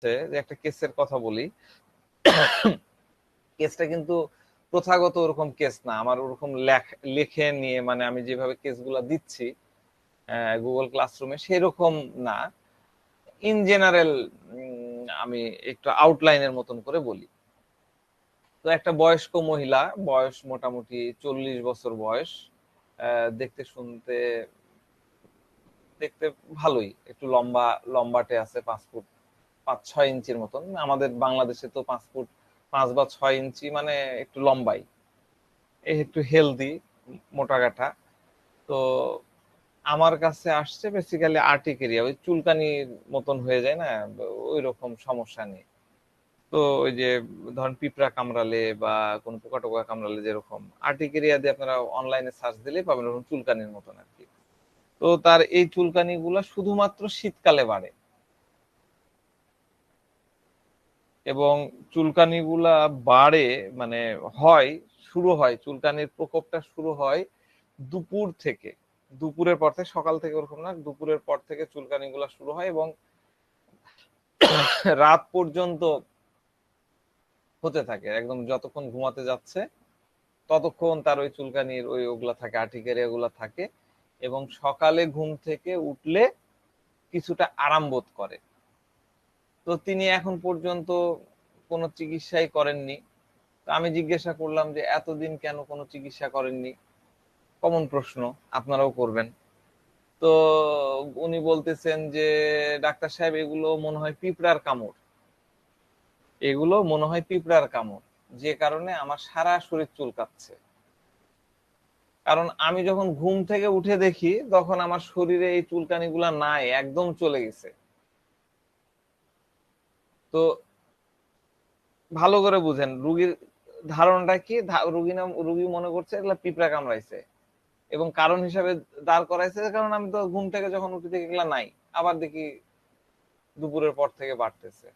যে একটা কেসের কথা বলি। কেসটা কিন্তু প্রথাগত ওরকম কেস না, আমার ওরকম লিখে নিয়ে মানে আমি যেভাবে কেসগুলো দিচ্ছি গুগল ক্লাসরুমে সেরকম না। ইন জেনারেল আমি একটু আউটলাইনের মতন করে বলি। তো একটা বয়স্ক মহিলা, বয়স মোটামুটি 40 বছর বয়স, দেখতে শুনতে দেখতে ভালোই, একটু লম্বা লম্বাটে আছে, 5 ফুট 5-6 ইঞ্চির মতন। আমাদের বাংলাদেশে তো 5 ফুট 5 বা 6 ইঞ্চি মানে একটু লম্বাই, একটু হেলদি, মোটাকাটা। তো আমার কাছে আসছে বেসিক্যালি আর্টিকেরিয়া, ওই চুলকানির মতন হয়ে যায় না, ওই রকম সমস্যা নেই। তো ওই যে ধরেন পিঁপড়া কামড়ালে বা কোনো পোকা টোকা কামড়ালে যেরকম আর্টিকেরিয়া দিয়ে আপনারা অনলাইনে সার্চ দিলেই পাবেন, ওরকম চুলকানির মতন আর কি। তো তার এই চুলকানি গুলা শুধুমাত্র শীতকালে বাড়ে, এবং চুলকানি গুলা বাড়ে মানে হয়, শুরু হয়, চুলকানির প্রকোপটা শুরু হয় দুপুর থেকে। দুপুরের পর থেকে, সকাল থেকে ওরকম না, দুপুরের পর থেকে চুলকানি গুলা শুরু হয় এবং রাত পর্যন্ত হতে থাকে, একদম যতক্ষণ ঘুমাতে যাচ্ছে ততক্ষণ তার ওই চুলকানির ওগুলা থাকে, আর্টিকেরিয়া গুলা থাকে। এবং সকালে ঘুম থেকে উঠলে কিছুটা আরাম বোধ করে। তো তিনি এখন পর্যন্ত কোনো চিকিৎসাই করেননি। তো আমি জিজ্ঞাসা করলাম যে এতদিন কেন কোনো চিকিৎসা করেননি, কমন প্রশ্ন, আপনারাও করবেন। তো উনি বলতেছেন যে ডাক্তার সাহেব এগুলো মনে হয় পিঁপড়ার কামড়, এগুলো মনে হয় পিঁপড়ার কামড়, যে কারণে আমার সারা শরীর চুলকাচ্ছে। কারণ আমি যখন ঘুম থেকে উঠে দেখি তখন আমার শরীরে এই চুলকানিগুলা নাই, একদম চলে গেছে। তো ভালো করে বুঝেন রুগীর ধারণাটা কি, রুগী মনে করছে এগুলা পিঁপড়া কামড়াইছে, এবং কারণ হিসাবে দাঁড় করাইছে, কারণ আমি তো ঘুম থেকে যখন উঠে দেখি এগুলা নাই, আবার দেখি দুপুরের পর থেকে বাড়তেছে।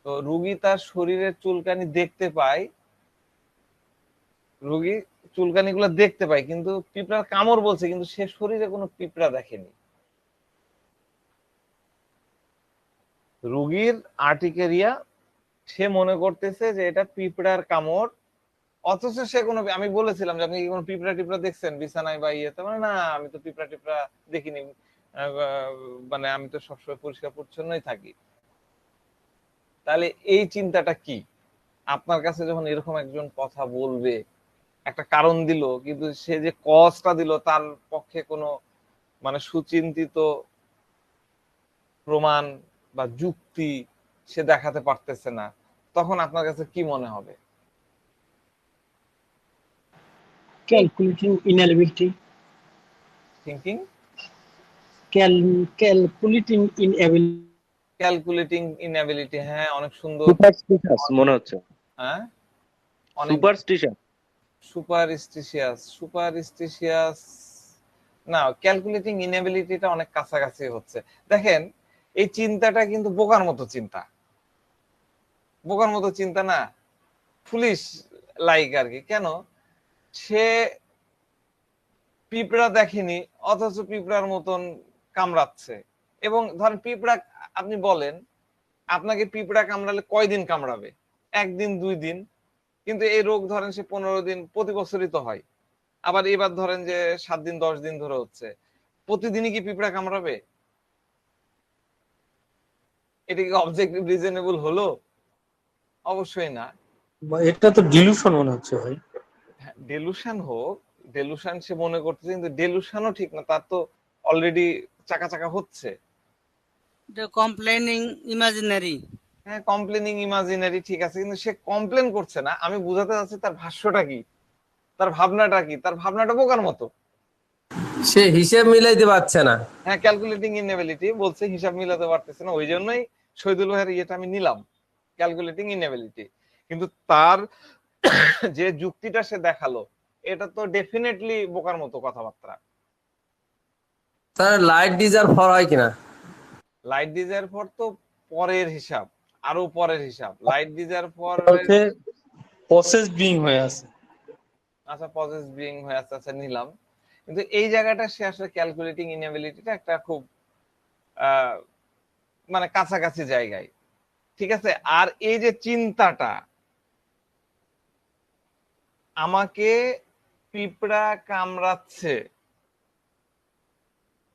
তো রুগী তার শরীরের চুলকানি দেখতে পায়, রুগী চুলকানি গুলা দেখতে পায়, কিন্তু পিঁপড়ার কামড় বলছে, কিন্তু সে শরীরে কোনো পিঁপড়া দেখেনি। রুগীর আর্টিকেরিয়া, সে মনে করতেছে যে এটা পিঁপড়ার কামড়, অথচ সে কোনো, আমি বলেছিলাম যে আপনি কি কোনো পিঁপড়া টিপড়া দেখছেন বিছানায় বা ইয়েতে, মানে না আমি তো পিঁপড়া টিপড়া দেখিনি, মানে আমি তো সবসময় পরিষ্কার পরিচ্ছন্নই থাকি। তাহলে এই চিন্তাটা কি? আপনার কাছে যখন এরকম একজন কথা বলবে, একটা কারণ দিল, কিন্তু সে যে কজটা দিল তার পক্ষে কোনো মানে সুচিন্তিত প্রমাণ বা যুক্তি সে দেখাতে পারতেছে না, তখন আপনার কাছে কি মনে হবে? Calculating inability. Thinking, Calculating inability. Calculating inability, হ্যাঁ অনেক সুন্দর। সুপারস্টিশাস মনে হচ্ছে। হ্যাঁ, অনেক। সুপারস্টিশাস। সুপারস্টিশিয়াস, সুপারস্টিশিয়াস না, ক্যালকুলেটিং ইনএবিলিটিটা অনেক কাছাকাছি হচ্ছে। দেখেন, এই চিন্তাটা কিন্তু বোকার মতো চিন্তা, বোকার মতো চিন্তা না, ফুলিশ লাইক আর কি। কেন? সে পিঁপড়া দেখেনি, অথচ পিঁপড়ার মতন কামড়াচ্ছে। এবং ধরেন পিঁপড়া, আপনি বলেন আপনাকে পিঁপড়া কামড়ালে কয়দিন কামড়াবে? একদিন, 2 দিন। কিন্তু এই রোগ ধরেন সে 15 দিন, প্রতি বছরই তো হয়। আবার এবার ধরেন যে 7 দিন 10 দিন ধরে হচ্ছে, প্রতিদিনই কি পিঁপড়া কামড়াবে? এটা কি অবজেক্টিভ রিজনেবল হলো? অবশ্যই না। এটা তো ডিলুশন মনে হচ্ছে ভাই। ডেলুশন হোক, ডেলুশন সে মনে করতেছে, কিন্তু ডেলুশনও ঠিক না, তার তো অলরেডি চাকা চাকা হচ্ছে। The complaining imaginary. হ্যাঁ, কমপ্লেনিং ইমাজিনারি ঠিক আছে, কিন্তু সে কমপ্লেন করছে না। আমি বুঝাতে চাচ্ছি তার ভাষ্যটা কি, তার ভাবনাটা কি, তার ভাবনাটা বোকার মতো। সে হিসেব মিলাইতে পারছে না। হ্যাঁ, ক্যালকুলেটিং ইনএবিলিটি বলছে, হিসাব মিলাতে পারতেছে না, ওই জন্যই শহীদুল ভাইয়ের ইয়েটা আমি নিলাম, ক্যালকুলেটিং ইনএবিলিটি। কিন্তু তার যে যুক্তিটা সে দেখালো, এটা তো ডেফিনেটলি বোকার মতো কথাবার্তা। তার লাইট ডিজার ফর হয় কিনা? লাইট ডিজায়ার ফর তো পরের হিসাব, আরো পরের হিসাব। লাইট ডিজায়ার ফর হচ্ছে প্রসেস বিং হয়ে আছে। আচ্ছা, পজেস বিং হয়ে আছে, আচ্ছা নিলাম। কিন্তু এই জায়গাটা সে আসলে ক্যালকুলেটিং ইনএবিলিটিটা একটা খুব মানে কাছাকাছি জায়গায়। ঠিক আছে। আর এই যে চিন্তাটা, আমাকে পিঁপড়া কামড়াচ্ছে,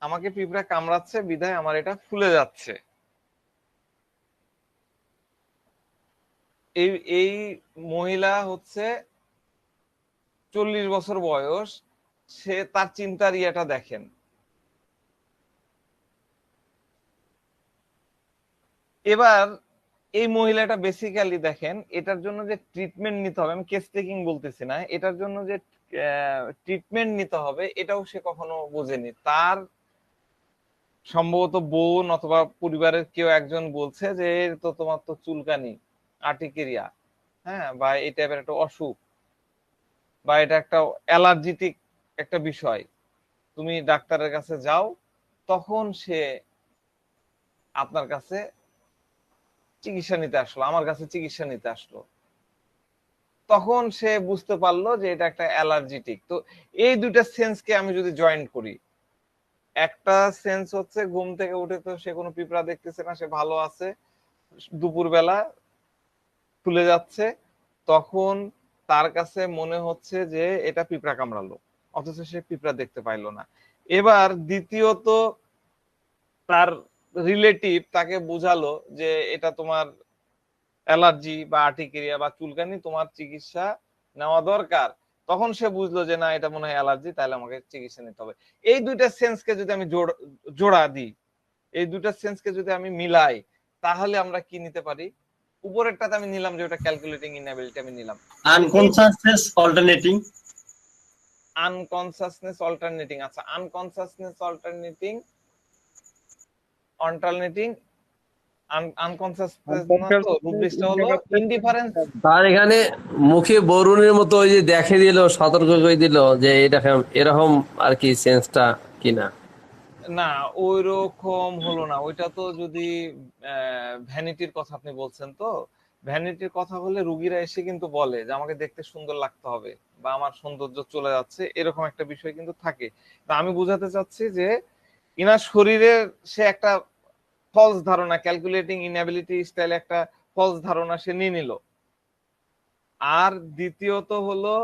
আমাকে পিঁপড়া কামড়াচ্ছে বিধায় আমার এটা ফুলে যাচ্ছে, এই এই মহিলা হচ্ছে 40 বছর বয়স, সে তার চিন্তার ইয়েটা দেখেন। এবার এই মহিলাটা বেসিক্যালি দেখেন, এটার জন্য যে ট্রিটমেন্ট নিতে হবে, আমি কেস টেকিং বলতেছি না, এটার জন্য যে ট্রিটমেন্ট নিতে হবে এটাও সে কখনো বোঝেনি। তার সম্ভবত বোন অথবা পরিবারের কেউ একজন বলছে যে তো তোমার তো চুলকানি, আর্টিকেরিয়া, হ্যাঁ, বা এই টাইপের একটা অসুখ, বা এটা একটা অ্যালার্জিটিক একটা বিষয়, তুমি ডাক্তারের কাছে যাও। তখন সে আপনার কাছে চিকিৎসা নিতে আসলো, আমার কাছে চিকিৎসা নিতে আসলো। তখন সে বুঝতে পারলো যে এটা একটা অ্যালার্জিটিক। তো এই দুইটা সেন্সকে আমি যদি জয়েন করি, একটা সেন্স হচ্ছে ঘুম থেকে উঠে তো সে কোনো পিঁপড়া দেখতেছে না, সে ভালো আছে, দুপুরবেলা ফুলে যাচ্ছে, তখন তার কাছে মনে হচ্ছে যে এটা পিঁপড়া কামড়ালো, অথচ সে পিঁপড়া দেখতে পাইলো না। এবার দ্বিতীয়ত তার রিলেটিভ তাকে বুঝালো যে এটা তোমার অ্যালার্জি বা আর্টিকেরিয়া বা চুলকানি, তোমার চিকিৎসা নেওয়া দরকার। তখন সে বুঝলো যে না, এটা মনে হয় অ্যালার্জি, তাহলে আমাকে চিকিৎসা নিতে হবে। এই দুইটা সেন্সকে যদি আমি জোড়া দিই, এই দুইটা সেন্সকে যদি আমি মিলাই, তাহলে আমরা কি নিতে পারি? উপরেরটাতে আমি নিলাম যে ওটা ক্যালকুলেটিং ইনএবিলিটি, আমি নিলাম। আর এই আনকনসাসনেস অল্টারনেটিং, আনকনসাসনেস অল্টারনেটিং, আচ্ছা আনকনসাসনেস অল্টারনেটিং, অল্টারনেটিং আনকনসাসনেস না, তো রুব্রিক্সটা হলো ইনডিফারেন্স। তার এখানে মুখে বরুণের মতো ওই যে দেখে দিল, সতর্ক করে দিল যে এরকম এরকম আর কি সেন্সটা কিনা। না, ওই রকম হলো না। ওইটা তো যদি ভ্যানিটির কথা আপনি বলছেন, তো ভ্যানিটির কথা হলে রুগীরা এসে কিন্তু বলে যে আমাকে দেখতে সুন্দর লাগতে হবে বা আমার সৌন্দর্য চলে যাচ্ছে, এরকম একটা বিষয় কিন্তু থাকে। তা আমি বুঝাতে চাচ্ছি যে ইনার শরীরের সে একটা ফলস ধারণা, ক্যালকুলেটিং ইনএবিলিটি স্টাইল একটা ফলস ধারণা সে নিয়ে নিল। আর দ্বিতীয়ত হলো,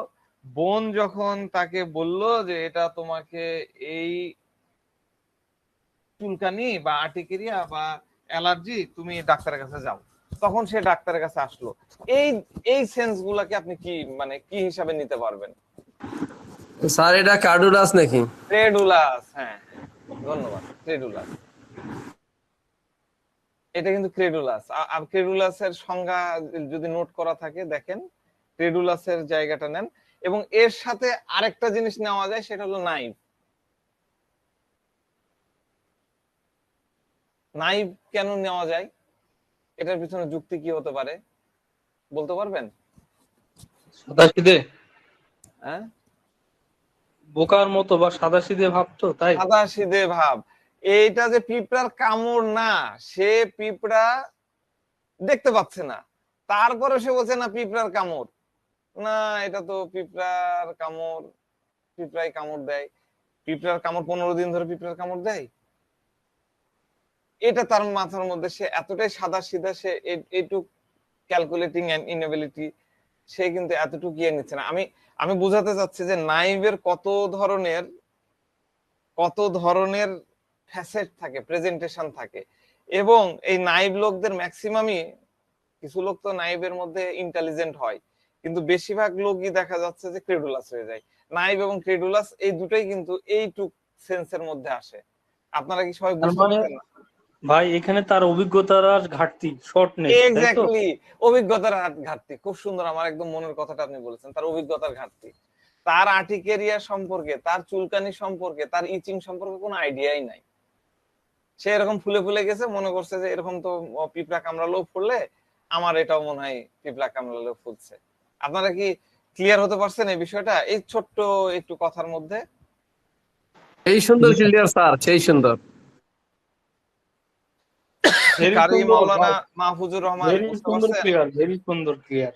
বোন যখন তাকে বলল যে এটা তোমাকে এই চুলকানি বা আর্টিকেরিয়া বা অ্যালার্জি, তুমি ডাক্তারের কাছে যাও, তখন সে ডাক্তারের কাছে আসলো। এই এই সেন্স গুলাকে আপনি কি মানে কি হিসাবে নিতে পারবেন? স্যার এটা কার্ডুলাস নাকি? ক্রেডুলাস, হ্যাঁ, ধন্যবাদ, ক্রেডুলাস। এটা কিন্তু ক্রেডুলাস। আর ক্রেডুলাসের সংজ্ঞা যদি নোট করা থাকে দেখেন, ক্রেডুলাসের জায়গাটা নেন। এবং এর সাথে আরেকটা জিনিস নেওয়া যায়, সেটা হলো নাইভ। নাইভ কেন নেওয়া যায়, এটার পিছনে যুক্তি কি হতে পারে বলতে পারবেন? সাদাসিধে হ্যাঁ, বোকার মতো বা সাদাসিধে ভাব, তো তাই। সাদাসিধে ভাব। এইটা যে পিঁপড়ার কামড় না, সে পিঁপড়া দেখতে পাচ্ছে না, তারপরে সে বলছে না পিঁপড়ার কামড়, না এটা তো পিঁপড়ার কামড়, পিঁপড়াই কামড় দেয়। পিঁপড়ার কামড় 15 দিন ধরে পিঁপড়ার কামড় দেয়, এটা তার মাথার মধ্যে, সে এতটাই সাদা সিধা, সে এইটুক ক্যালকুলেটিং ইনএবিলিটি, সে কিন্তু এতটুকু ইয়ে নিচ্ছে না। আমি আমি বুঝাতে চাচ্ছি যে নাইভের কত ধরনের ফ্যাসেট থাকে, প্রেজেন্টেশন থাকে। এবং এই নাইভ লোকদের ম্যাক্সিমামই, কিছু লোক তো নাইভের মধ্যে ইন্টেলিজেন্ট হয়, কিন্তু বেশিরভাগ লোকই দেখা যাচ্ছে যে ক্রেডুলাস হয়ে যায়। নাইভ এবং ক্রেডুলাস এই দুটোই কিন্তু এইটুক সেন্সের মধ্যে আসে। আপনারা কি সবাই তার বুঝতে মানে পারছেন না? ভাই এখানে তার অভিজ্ঞতার আর ঘাটতি, শর্টনেস, তাই তো। এক্স্যাক্টলি, অভিজ্ঞতার ঘাটতি, খুব সুন্দর, আমার একদম মনের কথাটা আপনি বলেছেন, তার অভিজ্ঞতার ঘাটতি। তার আর্টিকেরিয়া সম্পর্কে, তার চুলকানি সম্পর্কে, তার ইচিং সম্পর্কে কোনো আইডিয়াই নাই। সে এরকম ফুলে ফুলে গেছে, মনে করছে যে এরকম তো পিঁপড়া কামড়ালেও ফুললে, আমার এটাও মনে হয় পিঁপড়া কামড়ালেও ফুলছে। আপনারা কি ক্লিয়ার হতে পারছেন এই বিষয়টা এই ছোট্ট একটু কথার মধ্যে? এই সুন্দর ক্লিয়ার স্যার, সেই সুন্দর। ভেরি কারি সুন্দর মাওলানা ভাই, মাহফুজুর রহমান, ভেরি বুঝতে সুন্দর পারছেন? ক্লিয়ার, ভেরি সুন্দর ক্লিয়ার।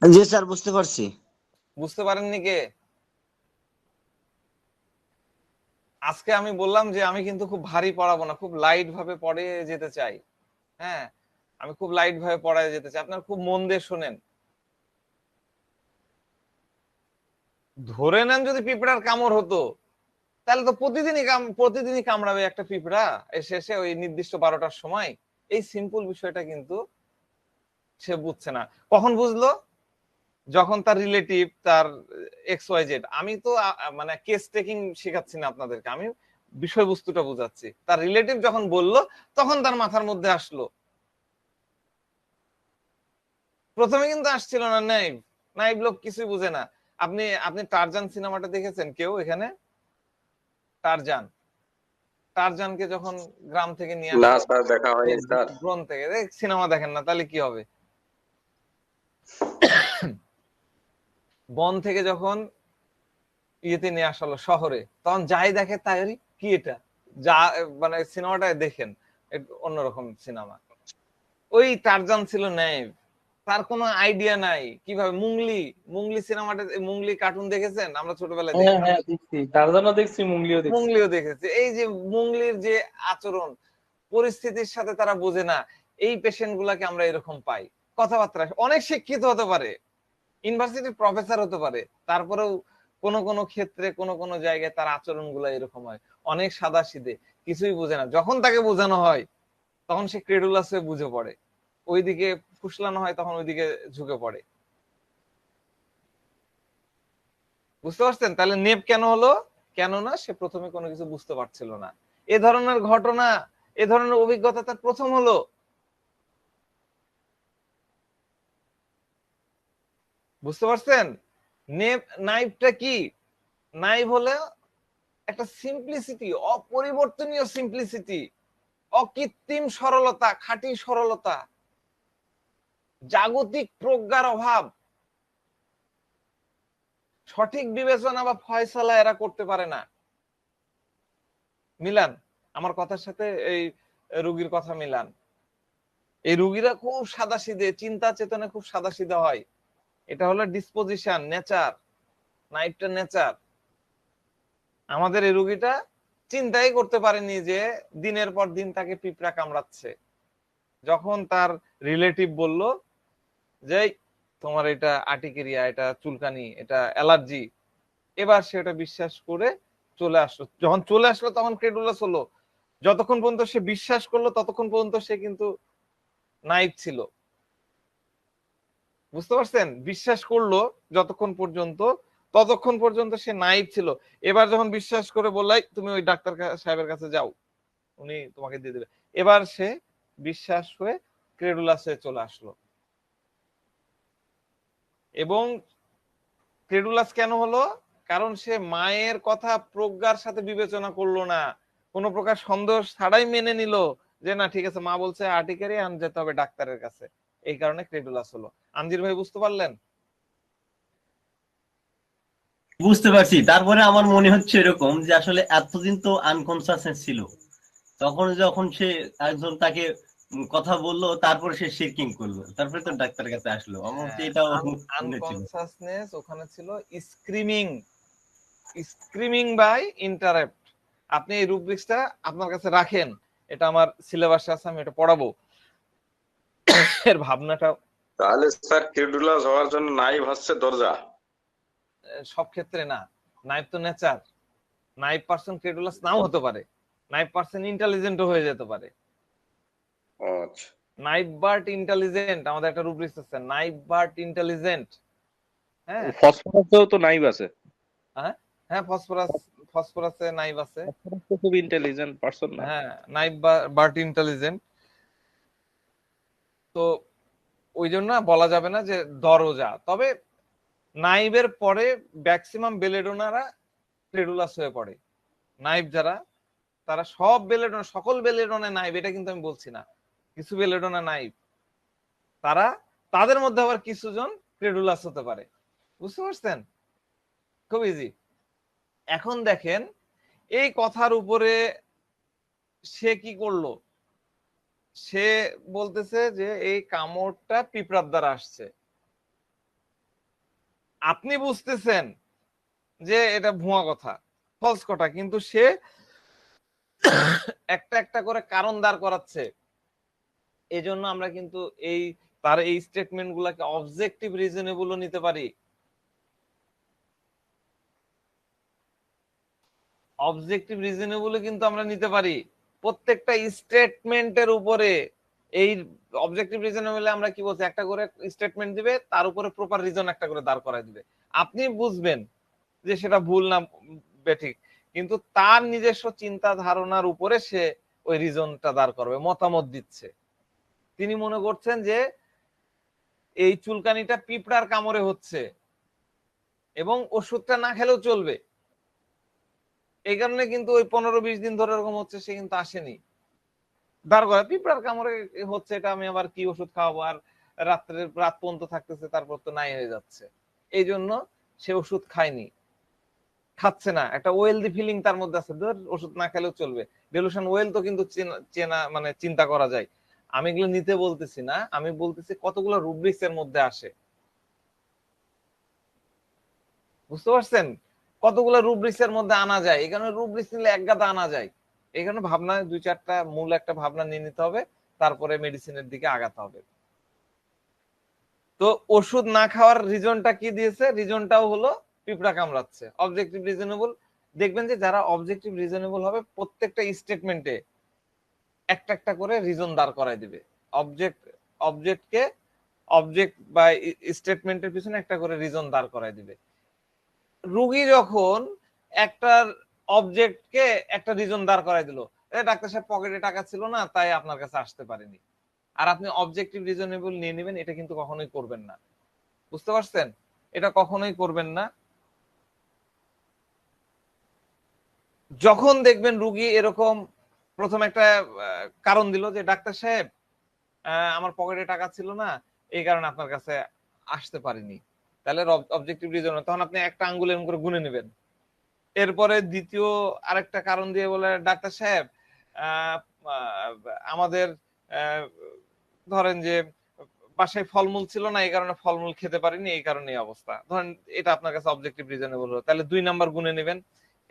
জি স্যার, বুঝতে পারছি। বুঝতে পারেননি কে? আজকে আমি বললাম যে আমি কিন্তু খুব ভারী পড়াবো না, খুব লাইট ভাবে পড়ে যেতে চাই। হ্যাঁ, আমি খুব লাইট ভাবে পড়ায় যেতে চাই, আপনারা খুব মন দিয়ে শোনেন। ধরে নেন যদি পিঁপড়ার কামড় হতো, তাহলে তো প্রতিদিনই কামড়াবে একটা পিঁপড়া শেষে ওই নির্দিষ্ট 12টার সময়। এই সিম্পল বিষয়টা কিন্তু সে বুঝছে না। কখন বুঝলো? যখন তার রিলেটিভ, তার XYZ, আমি তো মানে কেস টেকিং শেখাচ্ছি না আপনাদেরকে, আমি বিষয়বস্তুটা বুঝাচ্ছি। তার রিলেটিভ যখন বলল, তখন তার মাথার মধ্যে আসলো। প্রথমে কিন্তু আসছিল না নাইব। নাইব লোক কিছুই বুঝে না। আপনি আপনি টারজান সিনেমাটা দেখেছেন কেউ এখানে? টারজান, টারজানকে যখন গ্রাম থেকে নিয়ে না আসলো, স্যার, দেখা হয়নি স্যার। বন থেকে, সিনেমা দেখেন না তাহলে কি হবে? বন থেকে যখন ইয়েতে নিয়ে আসলো শহরে, তখন যাই দেখে তাই কি এটা, যা মানে সিনেমাটা দেখেন, একটু অন্যরকম সিনেমা। ওই টারজান ছিল নাইব, তার কোনো আইডিয়া নাই কিভাবে। মুংলি, মুংলি সিনেমাটা, মুংলি কার্টুন দেখেছেন? আমরা ছোটবেলায় হ্যাঁ দেখতাম। হ্যাঁ দেখছি, টারজানও দেখছি, মুংলিও দেখছি। মুংলিও দেখেছে। এই যে মুংলির যে আচরণ, পরিস্থিতির সাথে তারা বোঝে না। এই পেশেন্ট গুলাকে আমরা এরকম পাই। কথাবার্তা অনেক শিক্ষিত হতে পারে, ইউনিভার্সিটির প্রফেসর হতে পারে, তারপরেও কোন কোন ক্ষেত্রে কোন কোন জায়গায় তার আচরণ গুলা এরকম হয়। অনেক সাদাসিধে, কিছুই বোঝে না। যখন তাকে বোঝানো হয়, তখন সে ক্রেডুলাস হয়ে বুঝে পড়ে। ওইদিকে ফুসলানো হয়, তখন ওইদিকে ঝুঁকে পড়ে। বুঝতে পারছেন? তাহলে নেপ কেন হলো? কেননা সে প্রথমে কোনো কিছু বুঝতে পারছিল না। এ ধরনের ঘটনা, এ ধরনের অভিজ্ঞতা তার প্রথম হলো। বুঝতে পারছেন? নাইভটা কি? নাইভ হলো একটা সিম্পলিসিটি, অপরিবর্তনীয় সিম্পলিসিটি, অকৃত্রিম সরলতা, খাঁটি সরলতা, জাগতিক প্রজ্ঞার অভাব, সঠিক বিবেচনা বা ফয়সালা এরা করতে পারে না। মিলান আমার কথার সাথে এই রুগীর কথা মিলান। এই রুগীরা খুব সাদাসিধে, চিন্তা চেতনা খুব সাদাসিধে হয়। এটা হলো ডিসপোজিশন, নেচার। নাইভটা নেচার। আমাদের এই রুগীটা চিন্তাই করতে পারেনি যে দিনের পর দিন তাকে পিঁপড়া কামড়াচ্ছে। যখন তার রিলেটিভ বলল যে তোমার এটা আর্টিকেরিয়া, এটা চুলকানি, এটা অ্যালার্জি, এবার সে ওটা বিশ্বাস করে চলে আসলো। যখন চলে আসলো তখন ক্রেডুলাস হলো। যতক্ষণ পর্যন্ত সে বিশ্বাস করলো, ততক্ষণ পর্যন্ত সে কিন্তু নাইভ ছিল। বুঝতে পারছেন? বিশ্বাস করলো যতক্ষণ পর্যন্ত, ততক্ষণ পর্যন্ত সে নাইভ ছিল। এবার যখন বিশ্বাস করে বললাই তুমি ওই ডাক্তার সাহেবের কাছে যাও, উনি তোমাকে দিয়ে দেবে, এবার সে বিশ্বাস হয়ে ক্রেডুলাস হয়ে চলে আসলো। এবং ক্রেডুলাস কেন হলো? কারণ সে মায়ের কথা প্রজ্ঞার সাথে বিবেচনা করলো না, কোনো প্রকার সন্দেহ ছাড়াই মেনে নিল যে না ঠিক আছে, মা বলছে আর্টিকেরিয়া, যেতে হবে ডাক্তারের কাছে। এই কারণে ক্রেডুলাস হলো। আনজির ভাই বুঝতে পারলেন? বুঝতে পারছি। তারপরে আমার মনে হচ্ছে এরকম যে আসলে এতদিন তো আনকনসাসনেস ছিল, তখন যখন সে একজন তাকে কথা বললো, তারপরে সে শিরকিং করলো, তারপরে তো ডাক্তারের কাছে আসলো। আমার হচ্ছে এটাও মনে ছিল। আনকনসাসনেস ওখানে ছিল, স্ক্রিমিং, স্ক্রিমিং বাই ইন্টারাপ্ট। আপনি এই রুব্রিক্সটা আপনার কাছে রাখেন, এটা আমার সিলেবাসে আছে, আমি এটা পড়াবো। এর ভাবনাটা তাহলে স্যার ক্রেডুলাস হওয়ার জন্য নাইভ হচ্ছে দরজা? সব ক্ষেত্রে না। নাইভ তো নেচার। নাইভ পার্সন ক্রেডুলাস নাও হতে পারে, নাইভ পার্সন ইন্টেলিজেন্টও হয়ে যেতে পারে। আচ্ছা, নাইভ বার্ট ইন্টেলিজেন্ট, আমাদের একটা রুব্রিক্স আছে, নাইভ বার্ট ইন্টেলিজেন্ট। হ্যাঁ ফসফরাসেও তো নাইভ আছে। হ্যাঁ হ্যাঁ, ফসফরাসে নাইভ আছে। ফসফরাস তো খুব ইন্টেলিজেন্ট পারসন না? হ্যাঁ, নাইভ বার্ট ইন্টেলিজেন্ট। তো ওই জন্য বলা যাবে না যে দরজা। তবে নাইভের পরে ম্যাক্সিমাম বেলেডোনারা ক্রেডুলাস হয়ে পড়ে। নাইভ যারা, তারা সব বেলেডোনা, সকল বেলেডোনা নাইভ এটা কিন্তু আমি বলছি না, কিছু বেলেডোনা নাইভ। তারা, তাদের মধ্যে আবার কিছু জন ক্রেডুলাস হতে পারে। বুঝতে পারছেন? খুব ইজি। এখন দেখেন এই কথার উপরে সে কি করলো। সে বলতেছে যে এই কামড়টা পিঁপড়ার দ্বারা আসছে। আপনি বুঝতেছেন যে এটা ভুয়া কথা, ফলস কথা, কিন্তু সে একটা একটা করে কারণ দাঁড় করাচ্ছে। এই জন্য আমরা কিন্তু এই তার এই স্টেটমেন্ট গুলাকে অবজেক্টিভ রিজনেবলও নিতে পারি। অবজেক্টিভ রিজনেবলও কিন্তু আমরা নিতে পারি প্রত্যেকটা স্টেটমেন্টের উপরে। এই অবজেক্টিভ রিজনেবলে আমরা কি বলছি, একটা করে স্টেটমেন্ট দিবে, তার উপরে প্রপার রিজন একটা করে দাঁড় করায় দিবে। আপনি বুঝবেন যে সেটা ভুল না বেঠিক, কিন্তু তার নিজস্ব চিন্তা ধারণার উপরে সে ওই রিজনটা দাঁড় করবে, মতামত দিচ্ছে। তিনি মনে করছেন যে এই চুলকানিটা পিঁপড়ার কামড়ে হচ্ছে এবং ওষুধটা না খেলেও চলবে, এই কারণে কিন্তু ওই 15-20 দিন ধরে এরকম হচ্ছে, সে কিন্তু আসেনি। দাঁড় করা পিঁপড়ার কামড়ে হচ্ছে, এটা আমি আবার কি ওষুধ খাওয়াবো, আর রাত পর্যন্ত থাকতেছে, তারপর তো নাই হয়ে যাচ্ছে, এই জন্য সে ওষুধ খায়নি, খাচ্ছে না। একটা ওয়েলদি ফিলিং তার মধ্যে আছে, ধর ওষুধ না খেলেও চলবে। ডেলুশন ওয়েল তো কিন্তু চেনা মানে চিন্তা করা যায়। আমি এগুলো নিতে বলতেছি না, আমি বলতেছি কতগুলো রুব্রিক্স এর মধ্যে আসে, বুঝতে পারছেন? কতগুলো রুব্রিক্স এর মধ্যে আনা যায়। এই কারণে রুব্রিক্স নিলে এক গাদা আনা যায়। এই কারণে ভাবনা 2-4টা মূল একটা ভাবনা নিয়ে নিতে হবে, তারপরে মেডিসিনের দিকে আগাতে হবে। তো ওষুধ না খাওয়ার রিজনটা কি দিয়েছে? রিজনটাও হলো পিঁপড়া কামড়াচ্ছে। অবজেক্টিভ রিজনেবল, দেখবেন যে যারা অবজেক্টিভ রিজনেবল হবে প্রত্যেকটা স্টেটমেন্টে একটা একটা করে রিজন দাঁড় করায় দিবে। অবজেক্ট বা স্টেটমেন্টের পিছনে একটা করে রিজন দাঁড় করায় দিবে। রুগী যখন একটা অবজেক্টকে একটা রিজন দাঁড় করায় দিল, ডাক্তার সাহেব পকেটে টাকা ছিল না তাই আপনার কাছে আসতে পারেনি, আর আপনি অবজেক্টিভ রিজনেবল নিয়ে নেবেন, এটা কিন্তু কখনোই করবেন না। বুঝতে পারছেন? এটা কখনোই করবেন না। যখন দেখবেন রুগী এরকম প্রথম একটা কারণ দিল যে ডাক্তার সাহেব আমার পকেটে টাকা ছিল না, এই কারণে আপনার কাছে আসতে পারিনি, তাহলে অবজেক্টিভ রিজন, তখন আপনি একটা আঙ্গুল এরকম করে গুনে নেবেন। এরপরে দ্বিতীয় আরেকটা কারণ দিয়ে বলে ডাক্তার সাহেব আমাদের ধরেন যে বাসায় ফলমূল ছিল না, এই কারণে ফলমূল খেতে পারিনি, এই কারণে অবস্থা, ধরেন এটা আপনার কাছে অবজেক্টিভ রিজনেবল হলো, তাহলে 2 নাম্বার গুনে নেবেন।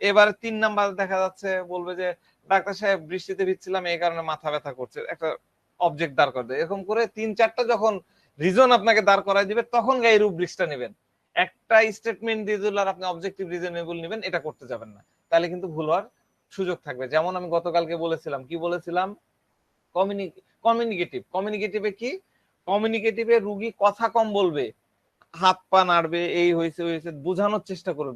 এবারে 3 নাম্বার দেখা যাচ্ছে বলবে যে ডাক্তার সাহেব বৃষ্টিতে ভিজছিলাম, এই কারণে মাথা ব্যথা করছে, একটা অবজেক্ট দাঁড় করে দেয়। এরকম করে 3-4টা যখন রিজন আপনাকে দাঁড় করায় দিবে, তখন এই রুব্রিক্সটা নেবেন। একটা স্টেটমেন্ট দিয়ে দিল আর আপনি অবজেক্টিভ রিজনেবল নেবেন, এটা করতে যাবেন না, তাহলে কিন্তু ভুল হওয়ার সুযোগ থাকবে। যেমন আমি গতকালকে বলেছিলাম, কি বলেছিলাম? কমিউনিকেটিভে কি? কমিউনিকেটিভে রুগী কথা কম বলবে, হাত পা নাড়বে, এই হয়েছে হয়েছে বোঝানোর চেষ্টা করবে।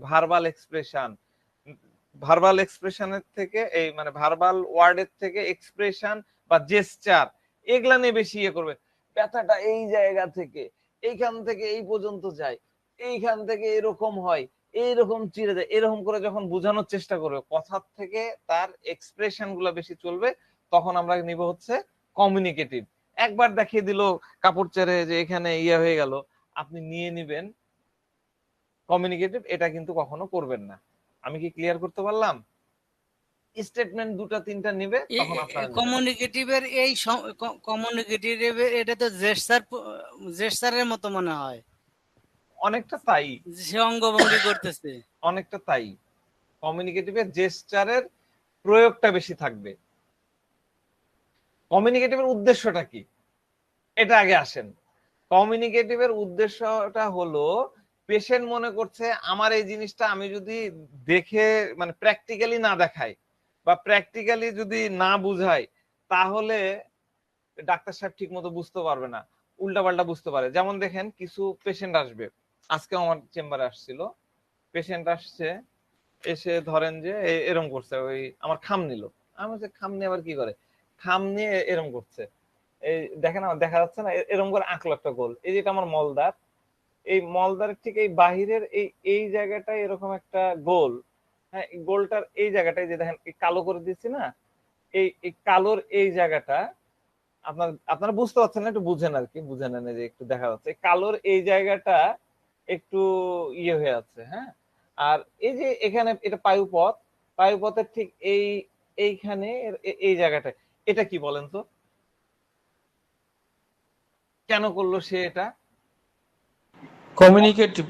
ভার্বাল এক্সপ্রেশনের থেকে এই মানে ভার্বাল ওয়ার্ডের থেকে এক্সপ্রেশন বা জেস্টার এগুলা নিয়ে বেশি ইয়ে করবে। ব্যথাটা এই জায়গা থেকে এইখান থেকে এই পর্যন্ত যায়, এইখান থেকে এরকম হয়, এইরকম চিড়ে যায়, এরকম করে যখন বোঝানোর চেষ্টা করবে, কথার থেকে তার এক্সপ্রেশন গুলা বেশি চলবে, তখন আমরা নিব হচ্ছে কমিউনিকেটিভ। একবার দেখিয়ে দিল কাপড় চেড়ে যে এখানে ইয়ে হয়ে গেল, আপনি নিয়ে নিবেন কমিউনিকেটিভ, এটা কিন্তু কখনো করবেন না। আমি কি ক্লিয়ার করতে পারলাম? স্টেটমেন্ট 2-3টা নিবে, তখন আপনারা কমিউনিকেটিভের কমিউনিকেটিভের এটা তো জেস্টারের মতো মনে হয়, অনেকটা তাই, সে অঙ্গভঙ্গি করতেছে, অনেকটা তাই। কমিউনিকেটিভের জেস্টারের প্রয়োগটা বেশি থাকবে। কমিউনিকেটিভের উদ্দেশ্যটা কি, এটা আগে আসেন। কমিউনিকেটিভের উদ্দেশ্যটা হলো পেশেন্ট মনে করছে আমার এই জিনিসটা আমি যদি দেখে মানে প্র্যাকটিক্যালি না দেখাই বা প্র্যাকটিক্যালি যদি না বুঝাই, তাহলে ডাক্তার সাহেব ঠিক মতো বুঝতে পারবে না, উল্টাপাল্টা বুঝতে পারে। যেমন দেখেন কিছু পেশেন্ট আসবে, আজকে আমার চেম্বারে আসছিল, পেশেন্ট আসছে, এসে ধরেন যে এরম করছে, ওই আমার খাম নিল, আমি বলছি খাম নিয়ে আবার কি করে, খাম নিয়ে এরম করছে, এই দেখেন আমার দেখা যাচ্ছে না, এরম করে আঁকলো একটা গোল, এই যেটা আমার মলদার, এই মলদারের ঠিক এই বাহিরের এই জায়গাটায় এরকম একটা গোল, হ্যাঁ, গোলটার এই জায়গাটায় যে দেখেন কালো করে দিচ্ছি না, এই কালোর এই জায়গাটা আপনারা বুঝতে পারছেন না, একটু বুঝেন আর কি, বুঝে নেন যে একটু দেখা যাচ্ছে কালোর এই জায়গাটা একটু ইয়ে হয়ে আছে, হ্যাঁ। আর এই যে এখানে এটা পায়ুপথের ঠিক এইখানে এই জায়গাটায়, এটা কি বলেন তো, কেন করলো সে এটা? কমিউনিকেটিভ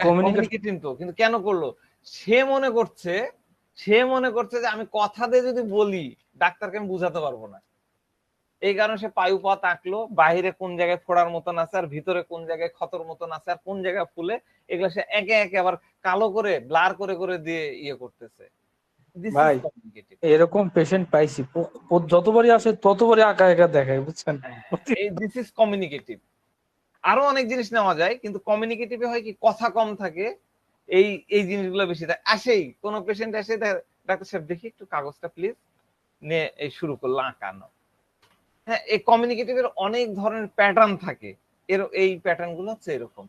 কমিউনিকেটিভ তো, কিন্তু কেন করলো? সে মনে করছে যে আমি কথা দিয়ে যদি বলি ডাক্তারকে আমি বুঝাতে পারবো না, এই কারণে সে পায়ুপথ আঁকলো, বাহিরে কোন জায়গায় ফোড়ার মতন আছে আর ভিতরে কোন জায়গায় ক্ষতর মতন আছে আর কোন জায়গায় ফুলে, এগুলো সে একে একে আবার কালো করে ব্লার করে করে দিয়ে ইয়ে করতেছে। This is ভাই communicative. এরকম পেশেন্ট পাইছি, যতবারই আসে ততবারই আঁকা একা দেখায়, বুঝছেন? এই দিস ইজ কমিউনিকেটিভ। আরো অনেক জিনিস নেওয়া যায়, কিন্তু কমিউনিকেটিভে হয় কি কথা কম থাকে, এই এই জিনিসগুলো বেশি থাকে। আসেই কোন পেশেন্ট আসে, ডাক্তার সাহেব দেখি একটু কাগজটা প্লিজ, নিয়ে এই শুরু করলো আঁকানো। হ্যাঁ, এই কমিউনিকেটিভের অনেক ধরনের প্যাটার্ন থাকে, এই প্যাটার্ন গুলো হচ্ছে এরকম,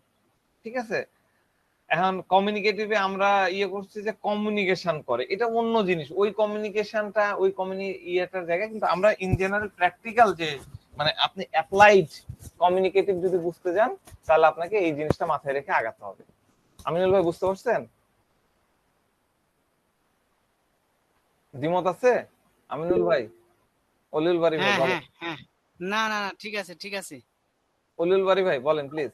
ঠিক আছে? এখন কমিউনিকেটিভে আমরা ইয়ে করছি যে কমিউনিকেশন করে, এটা অন্য জিনিস। ওই কমিউনিকেশনটা ওই ইয়েটার জায়গায়, কিন্তু আমরা ইন জেনারেল প্র্যাকটিক্যাল যে মানে আপনি অ্যাপ্লাইড কমিউনিকেটিভ যদি বুঝতে যান, তাহলে আপনাকে এই জিনিসটা মাথায় রেখে আগাতে হবে। আমিনুল ভাই বুঝতে পারছেন? দ্বিমত আছে আমিনুল ভাই? অলিউল বাড়ি ভাই হ্যাঁ বলেন। হ্যাঁ হ্যাঁ, না না না, ঠিক আছে ঠিক আছে। অলিউল বাড়ি ভাই বলেন প্লিজ।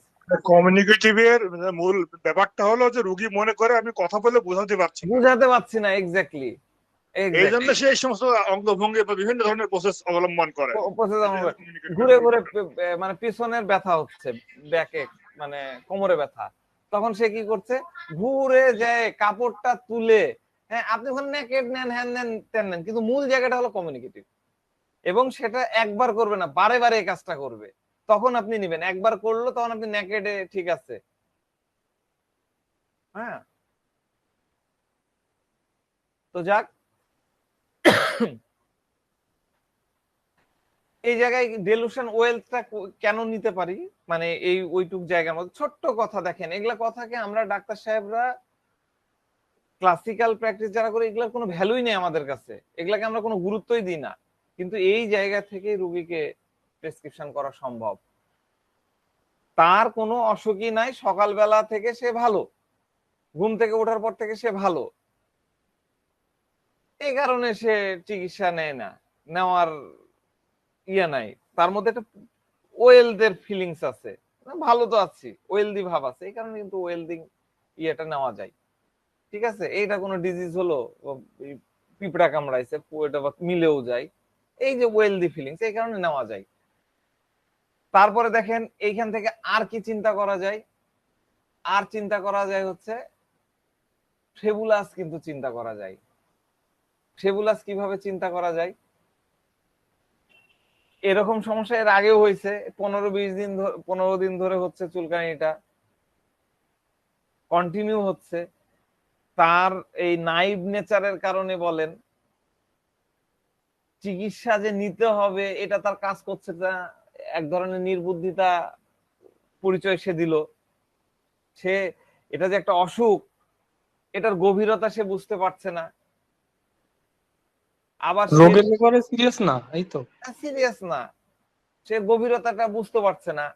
কমিউনিকেটিভের মূল ব্যাপারটা হলো যে রোগী মনে করে আমি কথা বলে বোঝাতে পারছি না, বুঝাতে পারছি না, এক্স্যাক্টলি এই জন্য সে এই সমস্ত অঙ্গভঙ্গি বা বিভিন্ন ধরনের প্রসেস অবলম্বন করে। ঘুরে ঘুরে মানে পিছনের ব্যথা হচ্ছে, ব্যাকে মানে কোমরে ব্যথা, তখন সে কি করছে, ঘুরে যায় কাপড়টা তুলে, হ্যাঁ আপনি ওখানে নেকেড নেন, হ্যান নেন, তেন নেন, কিন্তু মূল জায়গাটা হলো কমিউনিকেটিভ। এবং সেটা একবার করবে না, বারে বারে এই কাজটা করবে, তখন আপনি নিবেন। একবার করলো তখন আপনি নেকেডে ঠিক আছে, হ্যাঁ। তো যাক, এই জায়গায় ডেলুশন ওয়েলথটা কেন নিতে পারি, মানে এই ওইটুক জায়গার মধ্যে ছোট্ট কথা দেখেন, এগুলা কথাকে আমরা ডাক্তার সাহেবরা ক্লাসিক্যাল প্র্যাকটিস যারা করে, এগুলার কোনো ভ্যালুই নেই আমাদের কাছে, এগুলাকে আমরা কোনো গুরুত্বই দিই না, কিন্তু এই জায়গা থেকে রোগীকে প্রেসক্রিপশন করা সম্ভব। তার কোনো অসুখই নাই, সকালবেলা থেকে সে ভালো, ঘুম থেকে ওঠার পর থেকে সে ভালো, এই কারণে সে চিকিৎসা নেয় না, নেওয়ার ইয়ে নাই, তার মধ্যে একটা ওয়েলদের ফিলিংস আছে, ভালো তো আছি, ওয়েলদি ভাব আছে, এই কারণে কিন্তু ওয়েলদি ইয়েটা নেওয়া যায়, ঠিক আছে? এইটা কোনো ডিজিজ হলো, পিঁপড়া কামড়াইছে, এটা মিলেও যায়, এই যে ওয়েলদি ফিলিংস, এই কারণে নেওয়া যায়। তারপরে দেখেন এইখান থেকে আর কি চিন্তা করা যায়, আর চিন্তা করা যায় হচ্ছে ফেবুলাস, কিন্তু চিন্তা করা যায়। ফেবুলাস কিভাবে চিন্তা করা যায়? এরকম সমস্যা এর আগেও হয়েছে, 15 দিন ধরে হচ্ছে চুলকানিটা, কন্টিনিউ হচ্ছে। তার এই নাইভ নেচারের কারণে বলেন, চিকিৎসা যে নিতে হবে এটা তার কাজ করছে না, এক ধরনের নির্বুদ্ধিতা পরিচয় সে দিল। সে এটা যে একটা অসুখ, এটার গভীরতা সে বুঝতে পারছে না। আবার রোগের ব্যাপারে সিরিয়াস না, এই তো সিরিয়াস না, সে গভীরতাটা বুঝতে পারছে না।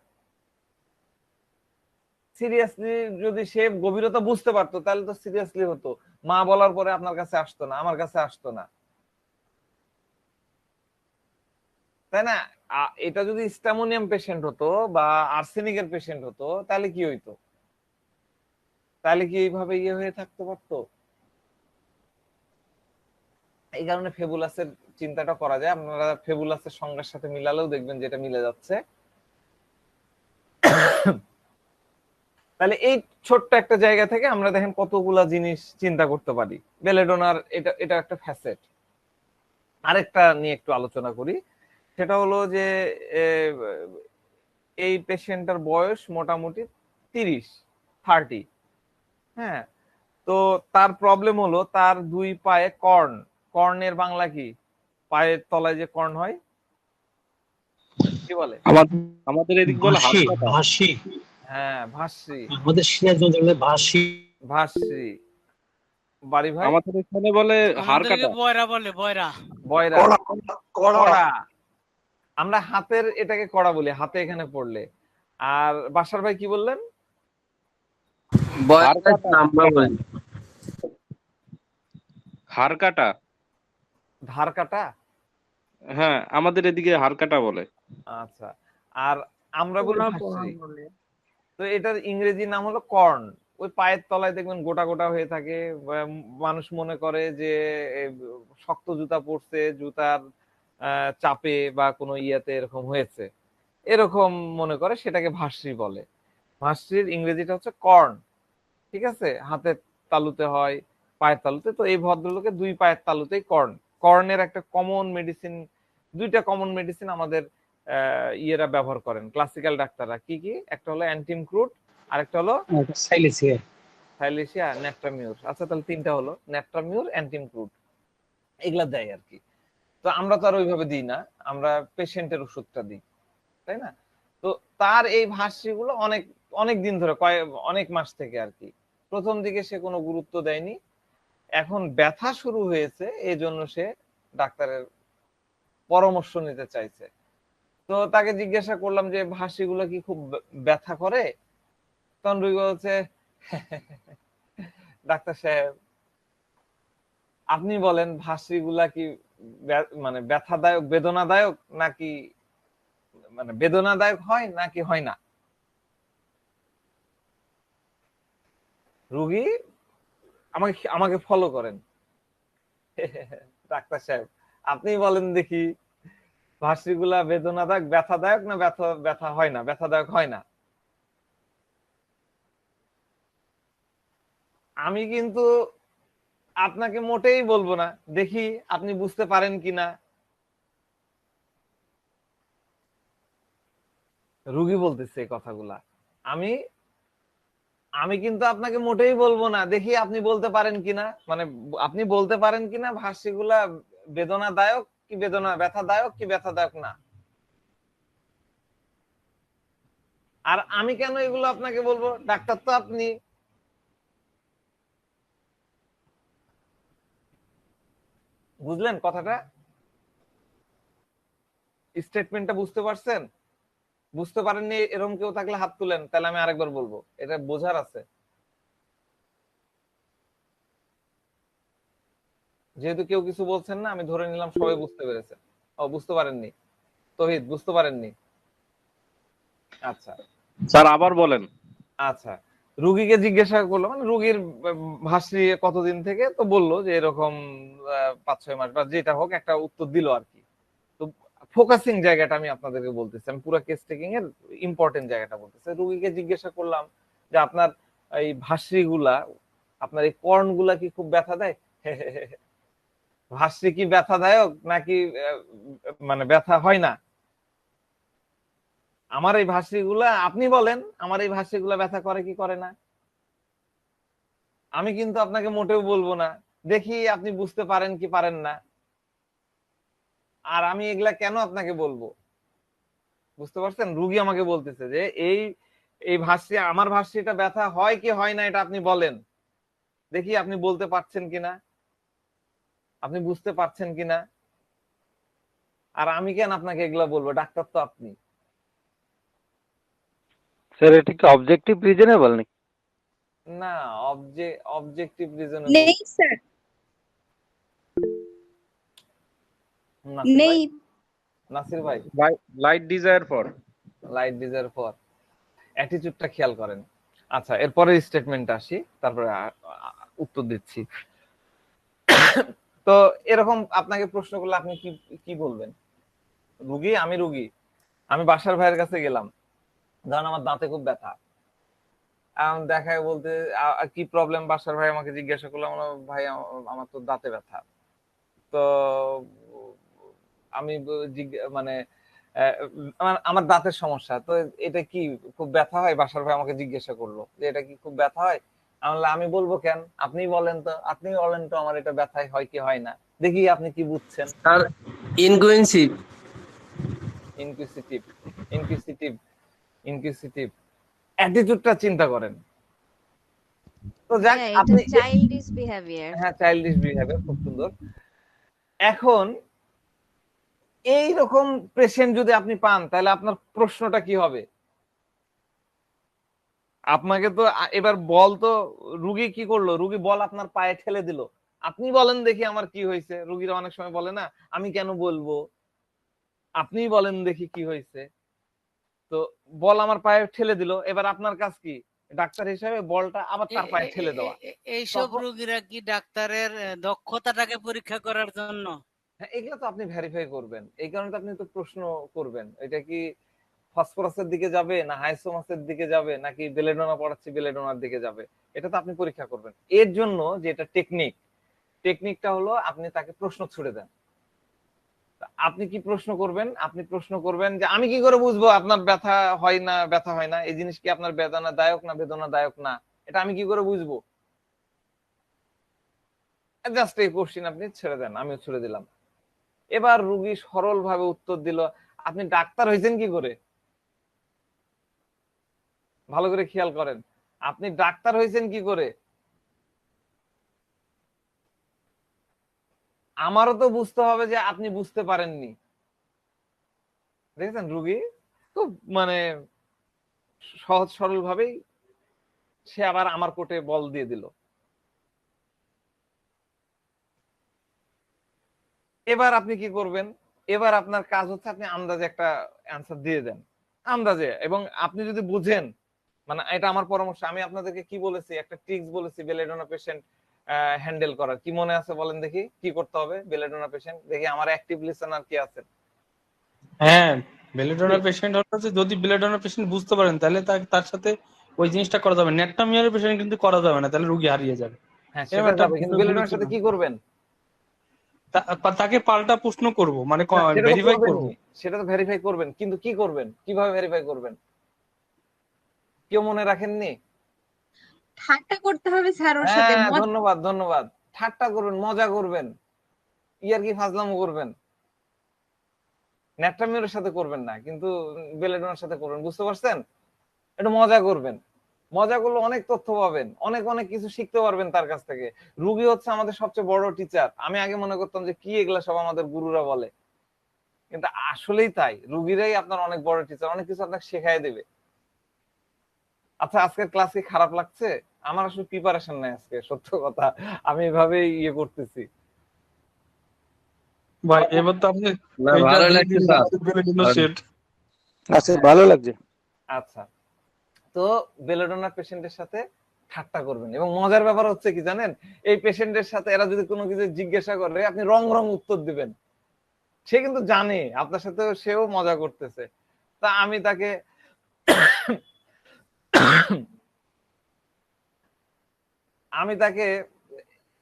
সিরিয়াসলি যদি সে গভীরতা বুঝতে পারতো, তাহলে তো সিরিয়াসলি হতো, মা বলার পরে আপনার কাছে আসতো না, আমার কাছে আসতো না, তাই না? এটা যদি স্ট্যামোনিয়াম পেশেন্ট হতো বা আর্সেনিকের পেশেন্ট হতো, তাহলে কি হইতো? তাহলে কি এইভাবে ইয়ে হয়ে থাকতে পারতো? এই কারণে ফেবুলাসের চিন্তাটা করা যায়। আপনারা ফেবুলাসের সংজ্ঞার সাথে মিলালেও দেখবেন যেটা মিলে যাচ্ছে। তাহলে এই ছোট্ট একটা জায়গা থেকে আমরা দেখেন কতগুলা জিনিস চিন্তা করতে পারি। বেলেডোনার এটা একটা ফ্যাসেট। আরেকটা নিয়ে একটু আলোচনা করি, সেটা হলো যে এই পেশেন্টের বয়স মোটামুটি 30। হ্যাঁ, তো তার প্রবলেম হলো তার 2 পায়ে কর্ন। কর্নের বাংলা কি? পায়ের তলায় যে কর্ন হয়, কি বলে? আমাদের এদিক বলে ভাসি, হ্যাঁ, ভাস্রি। আমাদের সিরাজগঞ্জ বলে ভাসি। ভাস্রি বাড়ি ভাই? আমাদের এখানে বলে হাড় আমাদেরকে কাটা। বয়রা বলে, বয়রা। বয়রা, কড়া। আমরা হাতের এটাকে কড়া বলি, হাতে এখানে পড়লে। আর বাসার ভাই কি বললেন? আমরা বলি হাড় কাটা। ধার কাটা? হ্যাঁ, আমাদের এদিকে হাড় কাটা বলে। আচ্ছা, আর আমরা বলি ভাস্রি। তো এটার ইংরেজি নাম হলো কর্ন। ওই পায়ের তলায় দেখবেন গোটা গোটা হয়ে থাকে, মানুষ মনে করে যে শক্ত জুতা পরছে, জুতার চাপে বা কোনো ইয়াতে এরকম হয়েছে, এরকম মনে করে, সেটাকে ভাস্রি বলে। ভাস্রির ইংরেজিটা হচ্ছে কর্ন। ঠিক আছে, হাতের তালুতে হয়, পায়ের তালুতে। তো এই ভদ্রলোকের দুই পায়ের তালুতেই কর্ন। কর্নের একটা কমন মেডিসিন, দুইটা কমন মেডিসিন আমাদের ইয়েরা ব্যবহার করেন, ক্লাসিক্যাল ডাক্তাররা। কি কি? একটা হলো অ্যান্টিমক্রুট, আরেকটা হলো সাইলেশিয়া, ন্যাট্রামিউর। আচ্ছা, তাহলে তিনটা হলো ন্যাট্রামিউর, অ্যান্টিমক্রুট, এগুলা দেয় আর কি। তো আমরা তো আর ওইভাবে দিই না, আমরা পেশেন্টের ওষুধটা দিই, তাই না? তো তার এই ভাষ্যগুলো অনেক অনেক দিন ধরে, অনেক মাস থেকে আর কি। প্রথম দিকে সে কোনো গুরুত্ব দেয়নি, এখন ব্যথা শুরু হয়েছে, এই জন্য সে ডাক্তারের পরামর্শ নিতে চাইছে। তো তাকে জিজ্ঞাসা করলাম যে ভাষ্যগুলো কি খুব ব্যথা করে? তখন রুগী বলছে, ডাক্তার সাহেব আপনি বলেন ভাষ্যগুলা কি মানে ব্যথাদায়ক, বেদনাদায়ক, নাকি মানে বেদনাদায়ক হয় নাকি হয় না? রুগী আমাকে আমাকে ফলো করেন। ডাক্তার সাহেব আপনি বলেন দেখি, ভাষ্যগুলা বেদনাদায়ক, ব্যথাদায়ক, না ব্যথা ব্যথা হয় না, ব্যথাদায়ক হয় না? আমি কিন্তু আপনাকে মোটেই বলবো না, দেখি আপনি বুঝতে পারেন কিনা। রুগী বলতেছে এই কথাগুলা। আমি আমি কিন্তু আপনাকে মোটেই বলবো না, দেখি আপনি বলতে পারেন কিনা, মানে আপনি বলতে পারেন কিনা ভাষ্যগুলা বেদনাদায়ক কি ব্যথাদায়ক কি ব্যথাদায়ক না। আর আমি কেন এগুলো আপনাকে বলবো? ডাক্তার তো আপনি। বুঝলেন কথাটা? স্টেটমেন্টটা বুঝতে পারছেন? বুঝতে পারেননি এরকম কেউ থাকলে হাত তুলেন, তাহলে আমি আরেকবার বলবো, এটা বোঝার আছে। যেহেতু কেউ কিছু বলছেন না, আমি ধরে নিলাম সবাই বুঝতে পেরেছেন। ও, বুঝতে পারেননি? তৌহিদ বুঝতে পারেননি? আচ্ছা স্যার আবার বলেন। আচ্ছা, রুগীকে জিজ্ঞাসা করলো, মানে রুগীর ভাষ্যি কতদিন থেকে, তো বললো যে এরকম 5-6 মাস বা যেটা হোক, একটা উত্তর দিল আর কি। তো ফোকাসিং জায়গাটা আমি আপনাদেরকে বলতেছি, আমি পুরো কেস টেকিং এর ইম্পর্টেন্ট জায়গাটা বলতেছি। রুগীকে জিজ্ঞাসা করলাম যে আপনার এই ভাষ্যিগুলা, আপনার এই কর্ন গুলা কি খুব ব্যথা দেয়? ভাষ্যি কি ব্যথাদায়ক নাকি মানে ব্যথা হয় না? আমার এই ভাষ্যিগুলা আপনি বলেন, আমার এই ভাষ্যিগুলা ব্যথা করে কি করে না? আমি কিন্তু আপনাকে মোটেও বলবো না, দেখি আপনি বুঝতে পারেন কি পারেন না। আর আমি এগুলা কেন আপনাকে বলবো? বুঝতে পারছেন? রুগী আমাকে বলতেছে যে এই এই ভাষ্যে, আমার ভাষ্যটা ব্যথা হয় কি হয় না, এটা আপনি বলেন, দেখি আপনি বলতে পারছেন কিনা, আপনি বুঝতে পারছেন কিনা। আর আমি কেন আপনাকে এগুলা বলবো? ডাক্তার তো আপনি। স্যার এটা কি অবজেক্টিভ রিজনেবল নাকি? না, অবজেক্টিভ রিজনেবল নেই স্যার, নাসির ভাই, নেই। নাসির ভাই, light desire for light desire for অ্যাটিটিউডটা খেয়াল করেন। আচ্ছা, এরপরে স্টেটমেন্ট আসি, তারপরে উত্তর দিচ্ছি। তো এরকম আপনাকে প্রশ্ন করলে আপনি কি কি বলবেন? রুগী, আমি রুগী, আমি বাসার ভাইয়ের কাছে গেলাম, ধরেন আমার দাঁতে খুব ব্যথা, দেখায় বলতে কি প্রবলেম, বাসার ভাই আমাকে জিজ্ঞাসা করলাম, ভাই আমার তো দাঁতে ব্যথা। তো আমি মানে আমার দাঁতের সমস্যা, তো এটা কি খুব ব্যথা হয়? বাসার ভাই আমাকে জিজ্ঞাসা করলো যে এটা কি খুব ব্যথা হয়? আমি বলবো কেন, আপনি বলেন তো, আপনি বলেন তো আমার এটা ব্যথায় হয় কি হয় না, দেখি আপনি কি বুঝছেন। আর ইনকুয়েন্সিভ ইনকুইসিটিভ ইনকুইসিটিভ ইনকুইসিটিভ অ্যাটিটিউডটা চিন্তা করেন। তো যাক, হ্যাঁ, এটা আপনি চাইল্ডিশ বিহেভিয়ার। হ্যাঁ, চাইল্ডিশ বিহেভিয়ার, খুব সুন্দর। এখন এই রকম পেশেন্ট যদি আপনি পান, তাহলে আপনার প্রশ্নটা কি হবে? আপনাকে তো এবার বল তো, রুগী কি করলো? রুগী বল আপনার পায়ে ঠেলে দিল, আপনি বলেন দেখি আমার কি হয়েছে। রুগীরা অনেক সময় বলে না, আমি কেন বলবো, আপনি বলেন দেখি কি হয়েছে। তো বল আমার পায়ে ঠেলে দিল, এবার আপনার কাজ কি ডাক্তার হিসেবে? বলটা আবার তার পায়ে ঠেলে দেওয়া। এইসব রোগীরা কি ডাক্তারের দক্ষতাটাকে পরীক্ষা করার জন্য হ্যাঁ, এগুলো তো আপনি ভেরিফাই করবেন, এই কারণে তো আপনি তো প্রশ্ন করবেন এটা কি ফসফরাসের দিকে যাবে না হাইসোমাসের দিকে যাবে নাকি বেলেডোনা পড়াচ্ছি বেলেডোনার দিকে যাবে, এটা তো আপনি পরীক্ষা করবেন। এর জন্য যেটা টেকনিকটা হলো আপনি তাকে প্রশ্ন ছুড়ে দেন। আপনি কি প্রশ্ন করবেন? আপনি প্রশ্ন করবেন যে আমি কি করে বুঝবো আপনার ব্যথা হয় না ব্যথা হয় না, এই জিনিস কি আপনার বেদনাদায়ক না বেদনাদায়ক না, এটা আমি কি করে বুঝবো? জাস্ট এই কোশ্চিন আপনি ছেড়ে দেন, আমিও ছেড়ে দিলাম। এবার রুগী সরল ভাবে উত্তর দিল, আপনি ডাক্তার হয়েছেন কি করে? ভালো করে খেয়াল করেন, আপনি ডাক্তার হয়েছেন কি করে? আমারও তো বুঝতে হবে যে আপনি বুঝতে পারেননি। দেখেছেন রুগী খুব মানে সহজ সরল ভাবেই সে আবার আমার কোর্টে বল দিয়ে দিল। এবার আপনি কি করবেন? এবার আপনার কাজ হচ্ছে আপনি আন্দাজে একটা অ্যান্সার দিয়ে দেন, আন্দাজে। এবং আপনি যদি বুঝেন, মানে এটা আমার পরামর্শ, আমি আপনাদেরকে কি বলেছি, একটা ট্রিক্স বলেছি বেলেডোনা পেশেন্ট হ্যান্ডেল করার, কি মনে আছে বলেন দেখি কি করতে হবে বেলেডোনা পেশেন্ট? দেখি আমার অ্যাক্টিভ লিসেনার কি আছে। হ্যাঁ, বেলেডোনা পেশেন্ট হচ্ছে, যদি বেলেডোনা পেশেন্ট বুঝতে পারেন তাহলে তার সাথে ওই জিনিসটা করা যাবে। নেট্টামিয়ারের পেশেন্ট কিন্তু করা যাবে না, তাহলে রোগী হারিয়ে যাবে। হ্যাঁ এরকম সেটা একটা যাবে, কিন্তু বেলেডোনার সাথে কি করবেন? তাকে পাল্টা প্রশ্ন করব, মানে না, সেটা তো ভেরিফাই করব। করবেনই, সেটা তো ভেরিফাই করবেন, কিন্তু কি করবেন, কিভাবে ভেরিফাই করবেন কেউ মনে রাখেননি? ঠাট্টা করতে হবে স্যার ওর সাথে, হ্যাঁ, ধন্যবাদ ধন্যবাদ। ঠাট্টা করবেন, মজা করবেন, ইয়ার্কি ফাজলামো করবেন, ন্যাট্রামিওর সাথে করবেন না, কিন্তু বেলেডোনার সাথে করবেন। বুঝতে পারছেন? একটু মজা করবেন, মজা করলে অনেক তথ্য পাবেন, অনেক অনেক কিছু শিখতে পারবেন তার কাছ থেকে। রুগী হচ্ছে আমাদের সবচেয়ে বড় টিচার। আমি আগে মনে করতাম যে কি এগুলা সব আমাদের গুরুরা বলে, কিন্তু আসলেই তাই, রুগীরাই আপনার অনেক বড় টিচার, অনেক কিছু আপনাকে শেখাই দেবে। আচ্ছা, আজকের ক্লাস কি খারাপ লাগছে? আমার আসলে প্রিপারেশন নাই আজকে, সত্য কথা, আমি এভাবেই ইয়ে করতেছি। ভাই এবার তো আপনি না, এইটা ভালো দিয়ে লাগছে দিলেন, স্যার। আমাদের বেলেডোনা সেট। আচ্ছা, ভালো লাগছে। আচ্ছা, তো বেলেডোনার পেশেন্টের সাথে ঠাট্টা করবেন। এবং মজার ব্যাপার হচ্ছে কি জানেন, এই পেশেন্টের সাথে এরা যদি কোনো কিছু জিজ্ঞাসা করে আপনি রং রং উত্তর দিবেন, সে কিন্তু জানে আপনার সাথে সেও মজা করতেছে। তা আমি তাকে আমি তাকে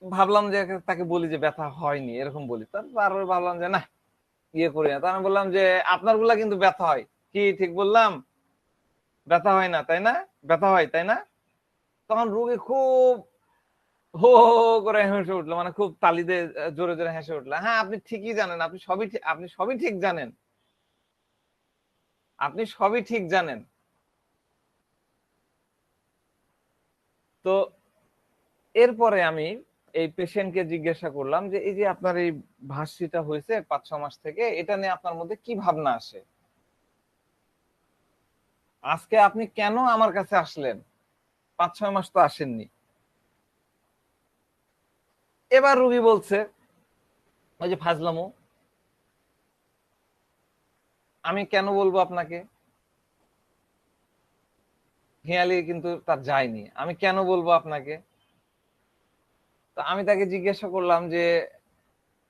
ভাবলাম যে তাকে বলি যে ব্যথা হয়নি, এরকম বলি। তারপর ভাবলাম যে না, ইয়ে করি না। তা আমি বললাম যে আপনার গুলা কিন্তু ব্যথা হয়, কি ঠিক বললাম? ব্যথা হয় না তাই না? ব্যথা হয় তাই না? তখন রোগী খুব হো হো হো করে হেসে উঠলো, মানে খুব তালি দিয়ে জোরে জোরে হেসে উঠলো। হ্যাঁ, আপনি ঠিকই জানেন, আপনি সবই ঠিক জানেন, আপনি সবই ঠিক জানেন। তো এরপরে আমি এই পেশেন্টকে জিজ্ঞাসা করলাম যে এই যে আপনার এই ভার্সিটা হয়েছে 5-6 মাস থেকে, এটা নিয়ে আপনার মধ্যে কি ভাবনা আসে? আজকে আপনি কেন আমার কাছে আসলেন? 5-6 মাস তো আসেননি। এবার রুগী বলছে ওই যে ফাজলামো। আমি কেন বলবো আপনাকে? হেয়ালি কিন্তু তার যায়নি, আমি কেন বলবো আপনাকে? তো আমি তাকে জিজ্ঞাসা করলাম যে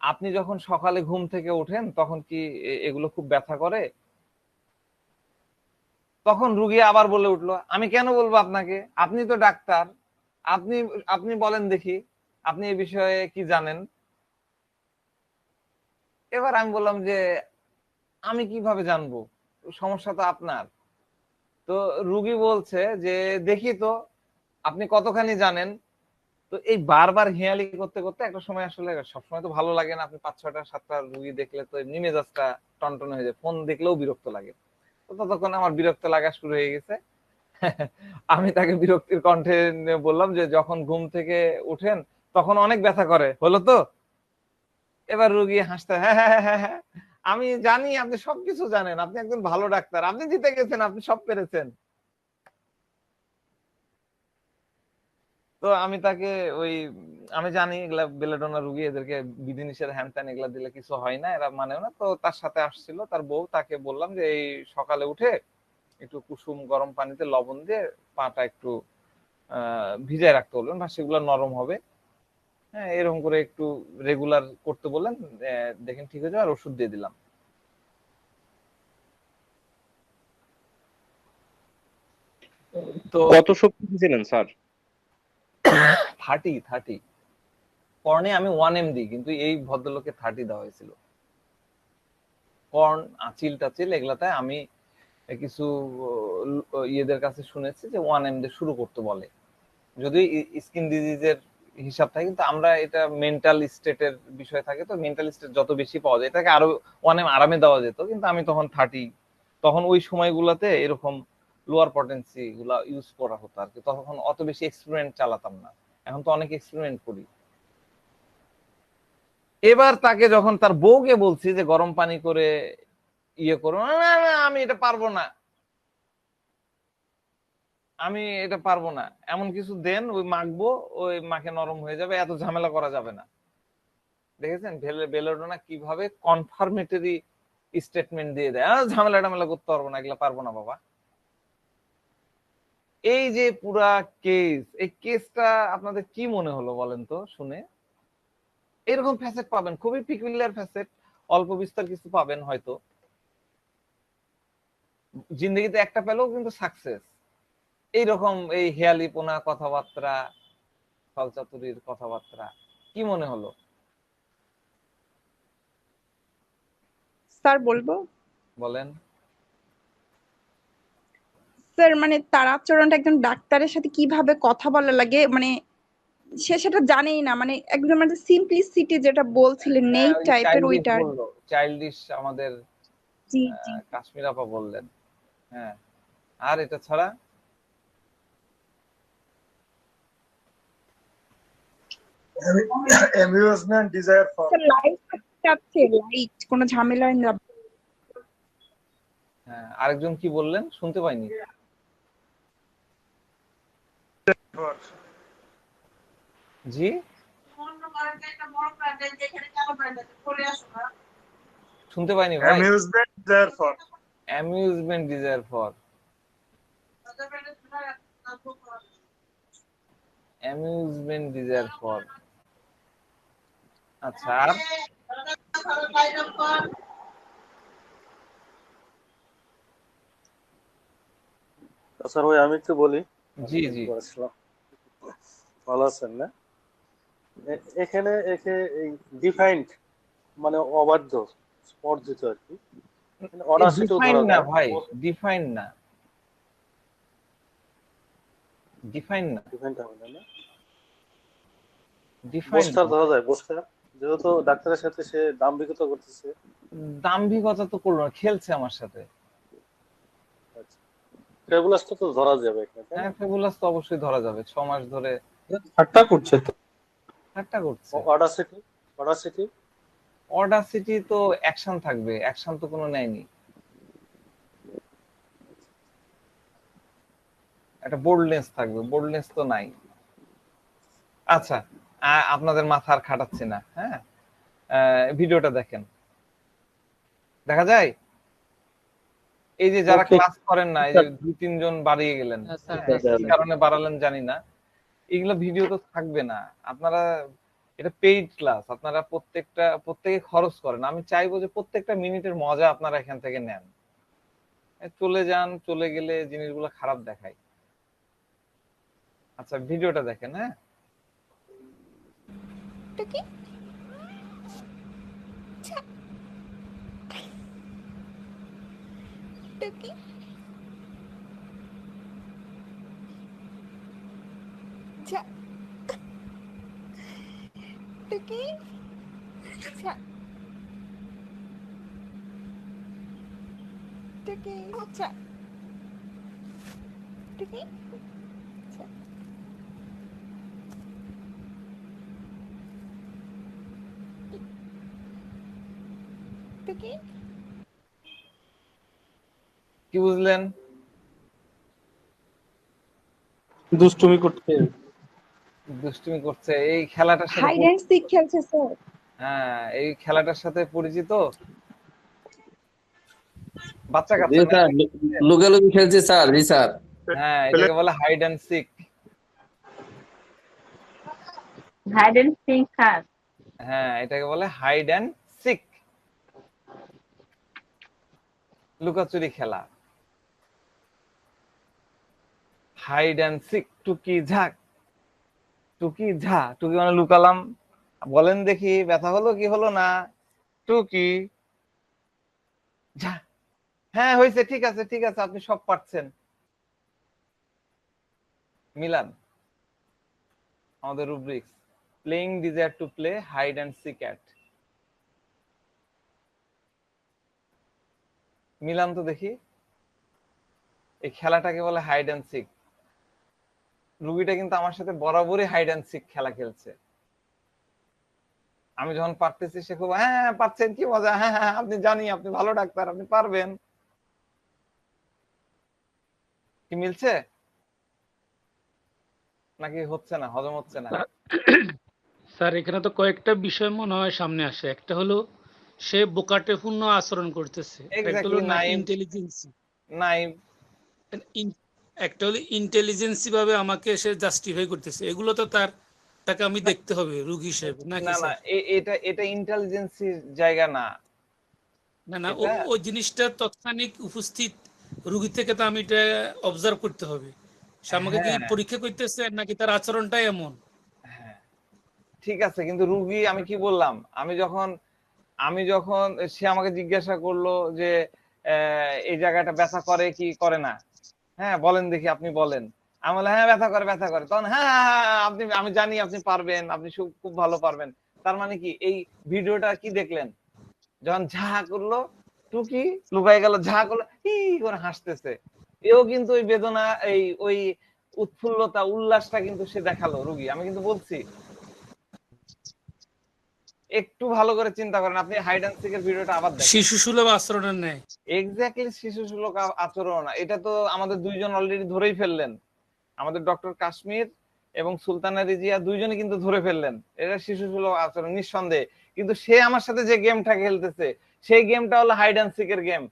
আপনি যখন সকালে ঘুম থেকে ওঠেন তখন কি এগুলো খুব ব্যথা করে? তখন রুগী আবার বলে উঠলো, আমি কেন বলবো আপনাকে, আপনি তো ডাক্তার, আপনি আপনি বলেন দেখি, আপনি এই বিষয়ে কি জানেন? এবার আমি বললাম যে আমি কিভাবে জানবো, সমস্যা তো আপনার। তো রুগী বলছে যে দেখি তো আপনি কতখানি জানেন। তো এই বারবার হেয়ালি করতে করতে একটা সময়, আসলে সবসময় তো ভালো লাগে না, আপনি 5-6টা-7টা রুগী দেখলে তো এমনি মেজাজটা টনটন হয়ে যায়, ফোন দেখলেও বিরক্ত লাগে। তো ততক্ষণ আমার বিরক্ত লাগা শুরু হয়ে গেছে। আমি তাকে বিরক্তির কণ্ঠে বললাম যে যখন ঘুম থেকে উঠেন তখন অনেক ব্যথা করে, হলো তো? এবার রুগী হাসতে, হ্যাঁ হ্যাঁ হ্যাঁ হ্যাঁ হ্যাঁ, আমি জানি আপনি সবকিছু জানেন, আপনি একজন ভালো ডাক্তার, আপনি জিতে গেছেন, আপনি সব পেরেছেন। তো আমি তাকে ওই, আমি জানি এগুলা বেলেডোনা রুগী, এদেরকে বিধিনিষেধ হ্যান ত্যান এগুলা দিলে কিছু হয় না, এরা মানেও না। তো তার সাথে আসছিল তার বউ, তাকে বললাম যে এই সকালে উঠে একটু কুসুম গরম পানিতে লবণ দিয়ে পাটা একটু ভিজায় রাখতে বলবেন, বা সেগুলো নরম হবে। হ্যাঁ, এরকম করে একটু রেগুলার করতে বললেন, দেখেন ঠিক হয়ে যাবে, আর ওষুধ দিয়ে দিলাম। তো কত শক্তি দিয়েছিলেন স্যার? 30 কর্নে আমি 1 দিই, কিন্তু এই ভদ্রলোকে 30 দেওয়া হয়েছিল। কর্ন, আচিল টাচিল এগুলাতে আমি কিছু ইয়েদের কাছে শুনেছি যে 1 দিয়ে শুরু করতে বলে, যদি স্কিন ডিজিজের হিসাব থাকে, কিন্তু আমরা এটা মেন্টাল স্টেটের বিষয় থাকে, তো মেন্টাল স্টেট যত বেশি পাওয়া যায় এটাকে আরো 1 আরামে দেওয়া যেত, কিন্তু আমি তখন 30, তখন ওই সময়গুলোতে এরকম লোয়ার পটেন্সি গুলা ইউজ করা হতো আর কি, তখন অত বেশি এক্সপেরিমেন্ট চালাতাম না, এখন তো অনেক এক্সপেরিমেন্ট করি। এবার তাকে যখন তার বউকে বলছি যে গরম পানি করে ইয়ে করো, না না না, আমি এটা পারবো না, আমি এটা পারবো না, এমন কিছু দেন ওই মাখবো, ওই মাখে নরম হয়ে যাবে, এত ঝামেলা করা যাবে না। দেখেছেন বেলোডোনা কিভাবে কনফার্মেটরি স্টেটমেন্ট দিয়ে দেয়, ঝামেলা টামেলা করতে পারবো না, এগুলা পারবো না বাবা। এই যে পুরা কেস, এই কেসটা আপনাদের কি মনে হলো বলেন তো শুনে? এরকম ফ্যাসেট পাবেন, খুবই পিকুলিয়ার ফ্যাসেট, অল্প বিস্তর কিছু পাবেন হয়তো, জিন্দগিতে একটা পেলেও কিন্তু সাকসেস। এইরকম এই হেয়ালিপোনা কথাবার্তা, ফলচাতুরির কথাবার্তা, কি মনে হলো? স্যার বলবো? বলেন। স্যার মানে তার আচরণটা একজন ডাক্তারের সাথে কিভাবে কথা বলা লাগে, মানে সে সেটা জানেই না, মানে একদম মানে সিম্পলিসিটি যেটা বলছিলেন নেই টাইপের ওইটা। চাইল্ডিশ আমাদের জি জি। কাশ্মীর আপা বললেন। হ্যাঁ, আর এটা ছাড়া amusement desire for. Sir light চাচ্ছে, লাইট, কোনো ঝামেলা না। হ্যাঁ, আরেকজন কি বললেন শুনতে পাইনি। জি, শুনতে পাইনি ভাই। Amusement desire for. Amusement desire for, amusement desire for, আচ্ছা। আর স্যার ওই আমি একটু বলি। জি জি, ভালো আছেন না? এখানে একে ডিফাইন্ড মানে অবাধ্য, স্পর্ধিত আর কি, অনাসিটও ডিফাইন ধরা না যায়। ভাই, ডিফাইন না, ডিফাইন না, ডিফাইন্ড হবে না, না? ডিফাইন বোস্টার ধরা যায়, বোস্টার, যেহেতু ডাক্তারের সাথে সে দাম্ভিকতা করতেছে। দাম্ভিকতা তো করলো না, খেলছে আমার সাথে। ফেবুলাস তো ধরা যাবে এখানে, তাই না? হ্যাঁ, ফেবুলাস তো অবশ্যই ধরা যাবে, 6 মাস ধরে ঠাট্টা করছে তো। ঠাট্টা করছে। অডাসিটি, অডাসিটি, অডাসিটি তো অ্যাকশন থাকবে, অ্যাকশন তো কোনো নেয়নি, একটা বোল্ডনেস থাকবে, বোল্ডনেস তো নাই। আচ্ছা, আপনাদের মাথা আর খাটাচ্ছি না। হ্যাঁ, ভিডিওটা দেখেন, দেখা যায় এই যে যারা Okay. ক্লাস করেন না, এই যে 2-3 জন বাড়িয়ে গেলেন, কি কারণে বাড়ালেন জানি না, এগুলো ভিডিও তো থাকবে না। আপনারা এটা পেইড ক্লাস, আপনারা প্রত্যেকে খরচ করেন, আমি চাইবো যে প্রত্যেকটা মিনিটের মজা আপনারা এখান থেকে নেন। চলে যান, চলে গেলে জিনিসগুলো খারাপ দেখায়। আচ্ছা, ভিডিওটা দেখেন। হ্যাঁ, টুকি টুকি ছা টুকি ছা টুকি ছা টুকি ছা টুকি। কি বুঝলেন? দুষ্টুমি করতে। দুষ্টুমি করছে এই খেলাটার সাথে। হাইড এন্ড সিক খেলছে স্যার। হ্যাঁ, এই খেলাটার সাথে পরিচিত বাচ্চা জি কাচ্চা। স্যার, লুকালুকি খেলছি স্যার। জি স্যার। হ্যাঁ, এটাকে বলে hide and seek. Hide and seek খাস। হ্যাঁ, এটাকে বলে হাইড অ্যান্ড সিক, লুকাচুরি খেলা। হাইড অ্যান্ড সিক, টুকি ঝাক, টুকি ঝা, টুকি মানে লুকালাম, বলেন দেখি ব্যথা হলো কি হলো না? টুকি ঝা, হ্যাঁ হয়েছে, ঠিক আছে ঠিক আছে, আপনি সব পারছেন। মিলান, আমাদের rubrics, playing desire to play hide and seek at. Milan তো দেখি, এই খেলাটাকে বলে হাইড অ্যান্ড সিক। রুগীটা কিন্তু আমার সাথে বরাবরই হাইড অ্যান্ড সিক খেলা খেলছে। আমি যখন পারতেছি সে খুব হ্যাঁ হ্যাঁ পারছেন, কি মজা, হ্যাঁ হ্যাঁ আপনি জানি, আপনি ভালো ডাক্তার, আপনি পারবেন। কি মিলছে নাকি হচ্ছে না, হজম হচ্ছে না? স্যার এখানে তো কয়েকটা বিষয় মনে হয় সামনে আসে। একটা হলো সে বোকাটেপূর্ণ আচরণ করতেছে, একটা হলো এক্স্যাক্টলি, নাইম ইন্টেলিজেন্সি, নাইম একটা হলো ইন্টেলিজেন্সি ভাবে আমাকে সে জাস্টিফাই করতেছে। এগুলো তো তাকে আমি দেখতে হবে রোগী হিসেবে নাকি না না, স্যার? এটা এটা ইন্টেলিজেন্সির জায়গা না। না না, এটা ওই জিনিসটা তৎক্ষণিক উপস্থিত রোগী থেকে তো আমি এটা অবজার্ভ করতে হবে। সে আমাকে কি হ্যাঁ পরীক্ষা করতেছে নাকি তার আচরণটাই এমন। হ্যাঁ, ঠিক আছে, কিন্তু রুগী, আমি কি বললাম, আমি যখন সে আমাকে জিজ্ঞাসা করলো যে এই জায়গাটা ব্যথা করে কি করে না, হ্যাঁ বলেন দেখি, আপনি বলেন। আমি বললাম হ্যাঁ ব্যথা করে ব্যথা করে, তখন হ্যাঁ হ্যাঁ, হ্যাঁ, হ্যাঁ, আপনি, আমি জানি আপনি পারবেন, আপনি খুব ভালো পারবেন। তার মানে কি, এই ভিডিওটা কি দেখলেন, যখন ঝা করলো টুকি লুকাই গেল, ঝা করলো হি করে হাসতেছে, এও কিন্তু ওই বেদনা, ওই উৎফুল্লতা উল্লাসটা কিন্তু সে দেখালো রুগী। আমি কিন্তু বলছি, একটু ভালো করে চিন্তা করেন, আপনি হাইড অ্যান্ড সিকের ভিডিওটা আবার দেখেন। শিশু সুলভ আচরণের নেই, এক্স্যাক্টলি শিশু সুলভ আচরণ। এটা তো আমাদের দুইজন অলরেডি ধরেই ফেললেন, আমাদের ডক্টর কাশ্মীর এবং সুলতানা রিজিয়া দুইজনে কিন্তু ধরে ফেললেন এটা শিশু সুলভ আচরণ নিঃসন্দেহে। কিন্তু সে আমার সাথে যে গেমটা খেলতেছে, সেই গেমটা হলো হাইড অ্যান্ড সিকের গেম।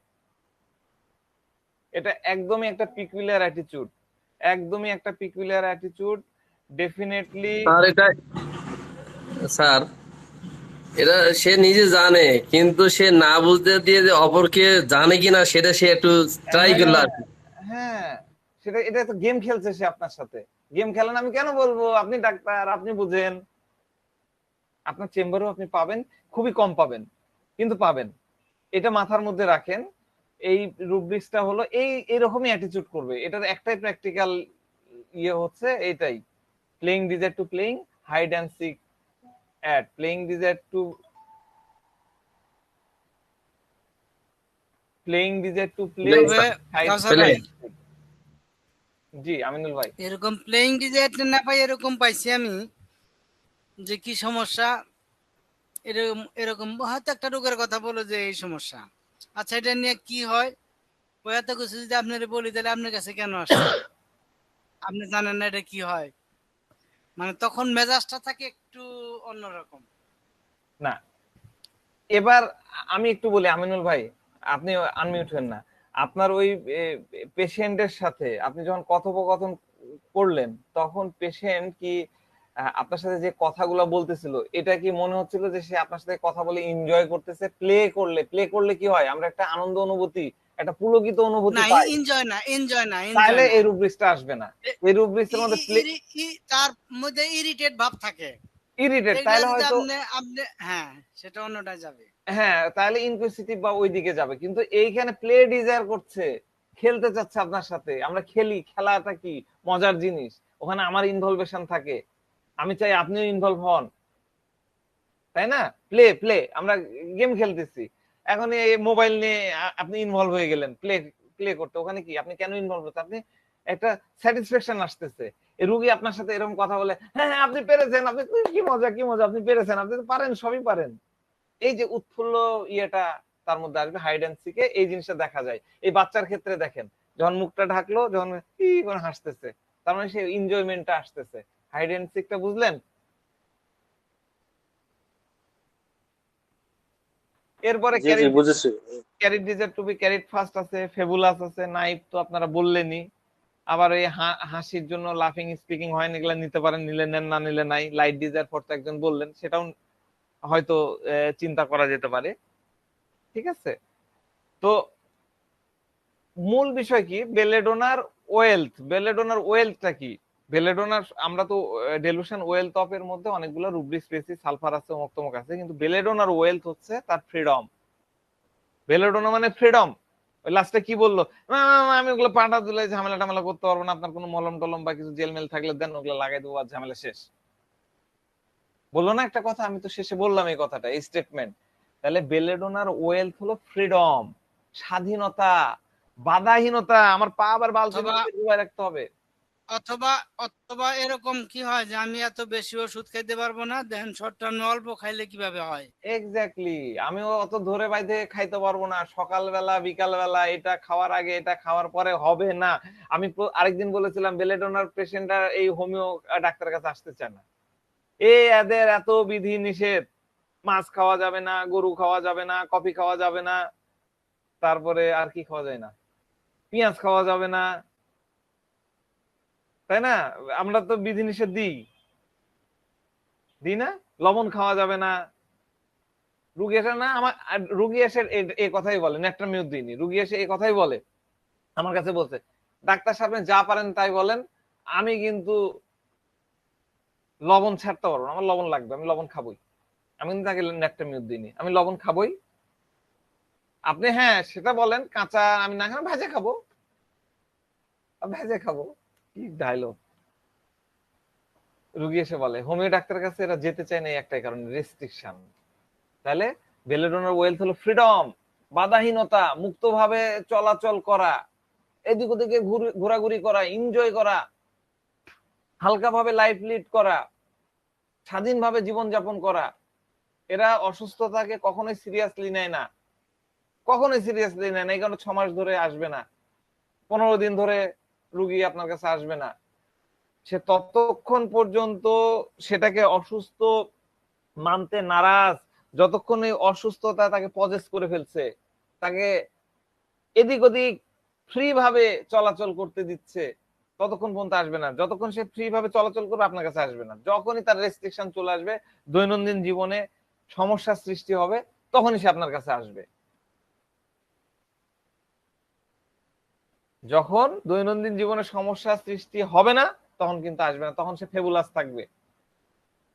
এটা একদমই একটা পিকুলিয়ার অ্যাটিটিউড, একদমই একটা পিকুলিয়ার অ্যাটিটিউড, ডেফিনেটলি। আর এটা স্যার, এটা সে নিজে জানে, কিন্তু সে না বুঝতে দিয়ে যে অপরকে জানে কিনা সেটা সে একটু ট্রাই করলো আর কি। হ্যাঁ, সেটা, এটা তো গেম খেলছে সে আপনার সাথে। গেম খেলেন, আমি কেন বলবো, আপনি ডাক্তার, আপনি বুঝেন। আপনার চেম্বারেও আপনি পাবেন, খুবই কম পাবেন, কিন্তু পাবেন। এটা মাথার মধ্যে রাখেন। এই রুব্রিক্সটা হলো এরকমই অ্যাটিটিউড করবে। এটার একটাই প্র্যাকটিক্যাল ইয়ে হচ্ছে এইটাই, playing desire to playing hide and seek at, playing desire to play. জি আমিনুল ভাই, এরকম প্লেইং ডিজায়ার না পাই, এরকম পাইছি আমি, যে কি সমস্যা, এরকম এরকম হয়তো একটা রোগের কথা বলো যে এই সমস্যা, আচ্ছা এটা নিয়ে কি হয়, ওই এত কিছু যদি আপনারা বলি তাহলে আপনার কাছে কেন আসছে, আপনি জানেন না এটা কি হয়, মানে তখন মেজাজটা থাকে একটু অন্যরকম। না এবার আমি একটু বলি আমিনুল ভাই, আপনি আনমিউট হন না। আপনার ওই পেশেন্টের সাথে আপনি যখন কথোপকথন করলেন, তখন পেশেন্ট কি আপনার সাথে যে কথাগুলো বলতেছিল, এটা কি মনে হচ্ছিল যে সে আপনার সাথে কথা বলে এনজয় করতেছে? প্লে করলে কি হয়, আমরা একটা আনন্দ অনুভূতি, একটা পুলকিত অনুভূতি না, পাই। এনজয় না, তাহলে এই রুব্রিক্সটা আসবে না। এই রুব্রিক্সের মধ্যে তার মধ্যে ইরিটেট ভাব থাকে, ইরিটেট, তাহলে হয়তো আপনি হ্যাঁ সেটা অন্যটা যাবে। হ্যাঁ, তাহলে ইনকুইজিটিভ বা ওই দিকে যাবে। কিন্তু এইখানে প্লে ডিজায়ার করছে, খেলতে চাচ্ছে আপনার সাথে। আমরা খেলি, খেলাটা কি মজার জিনিস, ওখানে আমার ইনভলভেশন থাকে, আমি চাই আপনিও ইনভলভ হন, তাই না? আমরা গেম খেলতেছি, এখন এই মোবাইল নিয়ে আপনি ইনভলভ হয়ে গেলেন প্লে করতে, ওখানে কি আপনি কেন ইনভলভ হতে, আপনি একটা স্যাটিসফ্যাকশন আসতেছে। এই রুগী আপনার সাথে এরকম কথা বলে, হ্যাঁ হ্যাঁ আপনি পেরেছেন, আপনি কি মজা আপনি পেরেছেন, আপনি তো পারেন, সবই পারেন। এই যে উৎফুল্ল ইয়েটা তার মধ্যে আসবে হাইড অ্যান্ড সিকে। এই জিনিসটা দেখা যায় এই বাচ্চার ক্ষেত্রে, দেখেন যখন মুখটা ঢাকলো, যখন কি করে হাসতেছে, তার মানে সে এনজয়মেন্টটা আসতেছে। হাইড অ্যান্ড সিকটা বুঝলেন? এরপরে carried desire to be carried first আছে, ফেবুলাস আছে, নাইফ তো আপনারা বললেনই। আবার এই হাসির জন্য লাফিং স্পিকিং হয় না, এগুলা নিতে পারেন, নিলে নেন, না নিলে নাই। লাইট ডিজায়ার ফর তো একজন বললেন, সেটাও হয়তো চিন্তা করা যেতে পারে। ঠিক আছে, তো মূল বিষয় কি বেলেডোনার ওয়েলথ, বেলেডোনার ওয়েলথটা কি? বেলেডোনার আমরা তো ডেলুশন ওয়েলথ অফ এর মধ্যে অনেকগুলো রুব্রিক স্পেসিস, সালফার আছে, অমুক আছে, কিন্তু বেলেডোনার ওয়েলথ হচ্ছে তার ফ্রিডম। বেলেডোনা মানে ফ্রিডম। ওই লাস্টে কি বললো, আমি ওগুলো পাটা দিলে ঝামেলা টামেলা করতে পারবো না, আপনার কোনো মলম টলম বা কিছু জেল মেল থাকলে দেন, ওগুলো লাগাই দেবো আর ঝামেলা শেষ। বললো না একটা কথা, আমি তো শেষে বললাম এই কথাটা, এই স্টেটমেন্ট। তাহলে বেলেডোনার ওয়েলথ হলো ফ্রিডম, স্বাধীনতা, বাধাহীনতা। আমার পা আবার বালতি ডুবাই রাখতে হবে। অথবা অথবা এরকম কি হয় যে আমি এত বেশি ওষুধ খাইতে পারবো না, দেন শর্ট টার্মে অল্প খাইলে কিভাবে হয়? এক্স্যাক্টলি, আমিও অত ধরে বাইধে খাইতে পারবো না, সকালবেলা বিকালবেলা, এটা খাওয়ার আগে এটা খাওয়ার পরে হবে না। আমি আরেকদিন বলেছিলাম বেলেডোনার পেশেন্টরা এই হোমিও ডাক্তারের কাছে আসতে চায় না। এদের এত বিধি নিষেধ, মাছ খাওয়া যাবে না, গরু খাওয়া যাবে না, কফি খাওয়া যাবে না, তারপরে আর কি খাওয়া যায় না, পেঁয়াজ খাওয়া যাবে না, তাই না? আমরা তো বিধি নিষেধ দিই না, লবণ খাওয়া যাবে না। রুগী এসে না আমার, রুগী এসে এই কথাই বলে, নেট্রামিউট দিইনি, রুগী এসে এই কথাই বলে আমার কাছে, বলছে ডাক্তার সাহেব যা পারেন তাই বলেন, আমি কিন্তু লবণ ছাড়তে পারবো না, আমার লবণ লাগবে, আমি লবণ খাবোই। আমি কিন্তু তাকে নেট্রামিউট দিইনি, আমি লবণ খাবোই। আপনি হ্যাঁ সেটা বলেন, কাঁচা আমি না খাবো, ভেজে খাবো, ভেজে খাবো। কি ডায়লগ! রুগী এসে বলে হোমিও ডাক্তারের কাছে এরা যেতে চায় না এই একটাই কারণে, রেস্ট্রিকশন। তাহলে বেলেডোনার ওয়েলথ হলো ফ্রিডম, বাধাহীনতা, মুক্তভাবে চলাচল করা, এদিক ওদিকে ঘোরাঘুরি করা, এনজয় করা, হালকাভাবে লাইফ লিড করা, স্বাধীনভাবে জীবনযাপন করা। এরা অসুস্থতাকে কখনোই সিরিয়াসলি নেয় না, কখনোই সিরিয়াসলি নেয় না। এই কারণে 6 মাস ধরে আসবে না, 15 দিন ধরে রুগী আপনার কাছে আসবে না। সে ততক্ষণ পর্যন্ত সেটাকে অসুস্থ মানতে নারাজ, যতক্ষণ এই অসুস্থতা তাকে পজেস করে ফেলছে, তাকে এদিক ওদিক ফ্রি ভাবে চলাচল করতে দিচ্ছে, ততক্ষণ পর্যন্ত আসবে না। যতক্ষণ সে ফ্রি ভাবে চলাচল করবে আপনার কাছে আসবে না। যখনই তার রেস্ট্রিকশন চলে আসবে, দৈনন্দিন জীবনে সমস্যার সৃষ্টি হবে, তখনই সে আপনার কাছে আসবে। যখন দৈনন্দিন জীবনে সমস্যার সৃষ্টি হবে না, তখন কিন্তু আসবে না, তখন সে ফেবুলাস থাকবে,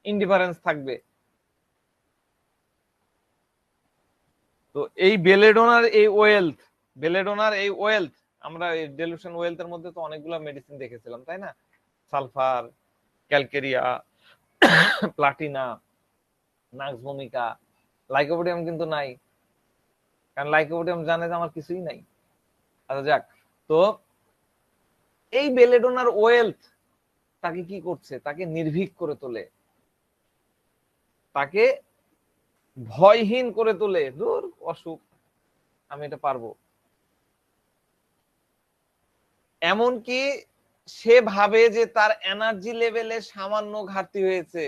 ইনডিফারেন্স থাকবে। তো এই বেলেডোনার এই ওয়েলথ, বেলেডোনার এই ওয়েলথ, আমরা এই ডেলুশন ওয়েলথের মধ্যে তো অনেকগুলো মেডিসিন দেখেছিলাম, তাই না? সালফার, ক্যালকেরিয়া, প্লাটিনা, নাক্স ভূমিকা, লাইকোপোডিয়াম কিন্তু নাই, কারণ লাইকোপোডিয়াম জানে যে আমার কিছুই নাই। আচ্ছা যাক, তো এই বেলেডোনার ওয়েলথ তাকে কি করছে? তাকে নির্ভীক করে তোলে, তাকে ভয়হীন করে তোলে। দূর অসুখ, আমি এটা পারবো। এমনকি সে ভাবে যে তার এনার্জি লেভেলে সামান্য ঘাটতি হয়েছে,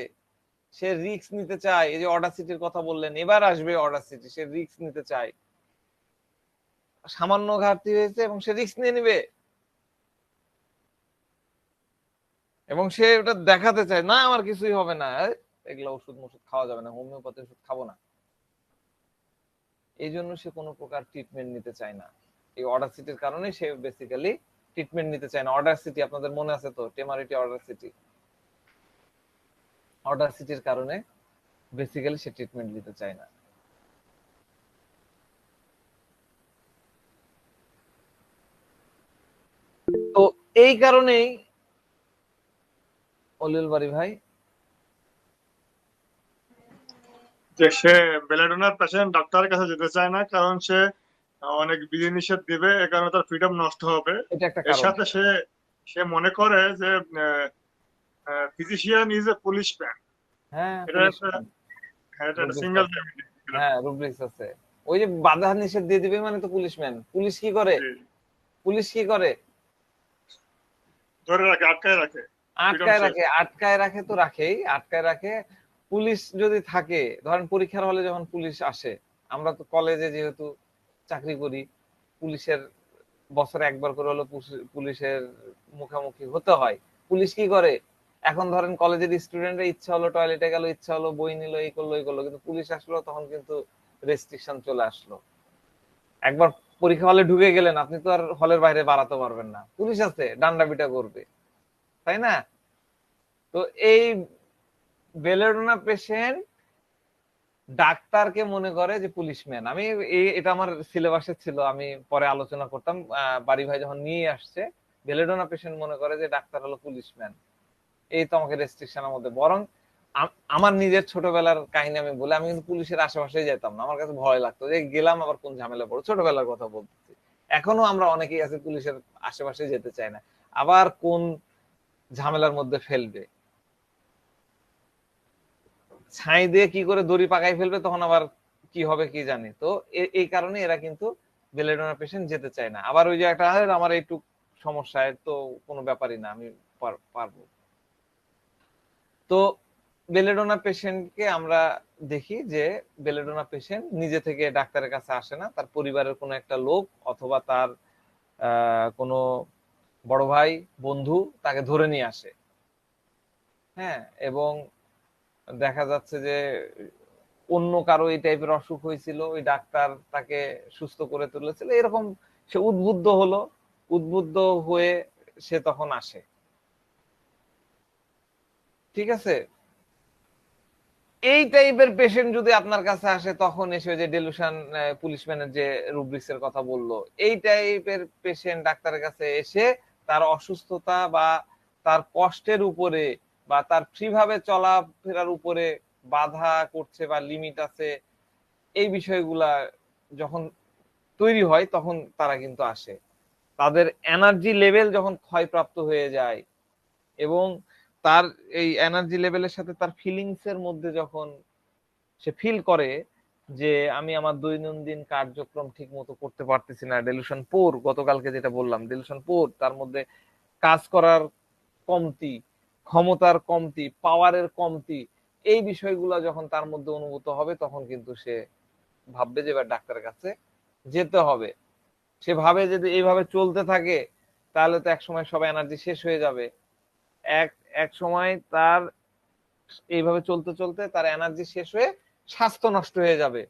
সে রিস্ক নিতে চায়। এই যে অডাসিটির কথা বললেন, এবার আসবে অডাসিটি, সে রিস্ক নিতে চায়, সামান্য ঘাটতি হয়েছে এবং সে রিস্ক নিয়ে নিবে, এবং সে ওটা দেখাতে চায় না আমার কিছুই হবে না, এগুলা ওষুধ খাওয়া যাবে না, হোমিওপ্যাথি ওষুধ খাবো না। এই জন্য সে কোনো প্রকার ট্রিটমেন্ট নিতে চায় না। এই অডাসিটির কারণে সে বেসিক্যালি ট্রিটমেন্ট নিতে চায় না। অডাসিটি আপনাদের মনে আছে তো, টেমারিটি অডাসিটি, অডাসিটির কারণে বেসিক্যালি সে ট্রিটমেন্ট নিতে চায় না। তো এই কারণেই অলিউল বাড়ি ভাই, যে সে বেলেডোনার পেশেন্ট ডাক্তারের কাছে যেতে চায় না, কারণ সে অনেক বিধিনিষেধ দিবে, এ কারণে তার ফ্রিডম নষ্ট হবে। এটা একটা এর কারণ। সাথে সে মনে করে যে ফিজিশিয়ান ইজ এ পুলিশম্যান। হ্যাঁ, এটা একটা সিঙ্গেল হ্যাঁ রুব্রিক্স আছে। ওই যে বাধা নিষেধ দিয়ে দিবে মানে তো পুলিশম্যান। পুলিশ কি করে? পুলিশ কি করে? ধরে রাখে, আটকায় রাখে, আটকায় রাখে। আটকায় রাখে তো রাখেই, আটকায় রাখে। পুলিশ যদি থাকে, ধরেন পরীক্ষার হলে যখন পুলিশ আসে, আমরা তো কলেজে যেহেতু চাকরি করি, পুলিশের বছরে একবার করে হলো পুলিশের মুখোমুখি হতে হয়। পুলিশ কি করে, এখন ধরেন কলেজের স্টুডেন্টের ইচ্ছা হলো টয়লেটে গেল, ইচ্ছা হলো বই নিল, এই করলো এই করলো, কিন্তু পুলিশ আসলো তখন কিন্তু রেস্ট্রিকশন চলে আসলো। একবার পরীক্ষা হলে ঢুকে গেলেন, আপনি তো আর হলের বাইরে বাড়াতে পারবেন না, পুলিশ আছে ডান্ডা পিটা করবে, তাই না? তো এই বেলেডোনা পেশেন্ট ডাক্তারকে মনে করে যে পুলিশম্যান। আমি এটা আমার সিলেবাসে ছিল, আমি পরে আলোচনা করতাম। বাড়ি ভাই যখন নিয়ে আসছে, বেলেডোনা পেশেন্ট মনে করে যে ডাক্তার হলো পুলিশম্যান, এই তো আমাকে রেস্ট্রিকশনের মধ্যে। বরং আমার নিজের ছোটবেলার কাহিনী আমি বলে, আমি কিন্তু পুলিশের আশেপাশেই যেতাম না, আমার কাছে ভয় লাগতো যে গেলাম আবার কোন ঝামেলা পড়ো। ছোটবেলার কথা বলতেছি। এখনো আমরা অনেকেই আছে পুলিশের আশেপাশে যেতে চাই না, আবার কোন ঝামেলার মধ্যে ফেলবে, ছাই দিয়ে কি করে দড়ি পাকাই ফেলবে, তখন আবার কি হবে কি জানি। তো এই কারণে এরা কিন্তু বেলেডোনা পেশেন্ট যেতে চায় না। আবার ওই যে একটা আমার একটু সমস্যা, তো কোনো ব্যাপারই না, আমি পারবো। তো বেলেডোনা পেশেন্টকে আমরা দেখি যে বেলেডোনা পেশেন্ট নিজে থেকে ডাক্তারের কাছে আসে না, তার পরিবারের কোনো একটা লোক অথবা তার কোনো বড় ভাই বন্ধু তাকে ধরে নিয়ে আসে। হ্যাঁ, এবং দেখা যাচ্ছে যে অন্য কারো এই টাইপের অসুখ হয়েছিল, ওই ডাক্তার তাকে সুস্থ করে তুলেছিল, এরকম সে উদ্বুদ্ধ হলো, উদ্বুদ্ধ হয়ে সে তখন আসে। ঠিক আছে, এই টাইপের পেশেন্ট যদি আপনার কাছে আসে, তখন এসে যে ডেলুশন পুলিশম্যানের যে রুব্রিক্সের কথা বললো, এই টাইপের পেশেন্ট ডাক্তারের কাছে এসে তার অসুস্থতা বা তার কষ্টের উপরে বা তার ফ্রিভাবে চলাফেরার উপরে বাধা করছে বা লিমিট আছে, এই বিষয়গুলা যখন তৈরি হয় তখন তারা কিন্তু আসে। তাদের এনার্জি লেভেল যখন ক্ষয়প্রাপ্ত হয়ে যায় এবং তার এই এনার্জি লেভেলের সাথে তার ফিলিংস এর মধ্যে যখন সে ফিল করে যে আমি আমার দৈনন্দিন কার্যক্রম ঠিক মতো করতে পারতেছি না, ডেলুশন পোর, গতকালকে যেটা বললাম ডেলুশন পোর, তার মধ্যে কাজ করার কমতি, ক্ষমতার কমতি, পাওয়ারের কমতি, এই বিষয়গুলো যখন তার মধ্যে অনুভূত হবে, তখন কিন্তু সে ভাববে যে এবার ডাক্তারের কাছে যেতে হবে। সে ভাবে যদি এইভাবে চলতে থাকে তাহলে তো একসময় সব এনার্জি শেষ হয়ে যাবে, এক সময় তার এইভাবে চলতে চলতে তার এনার্জি শেষ হয়ে স্বাস্থ্য নষ্ট হয়ে যাবে।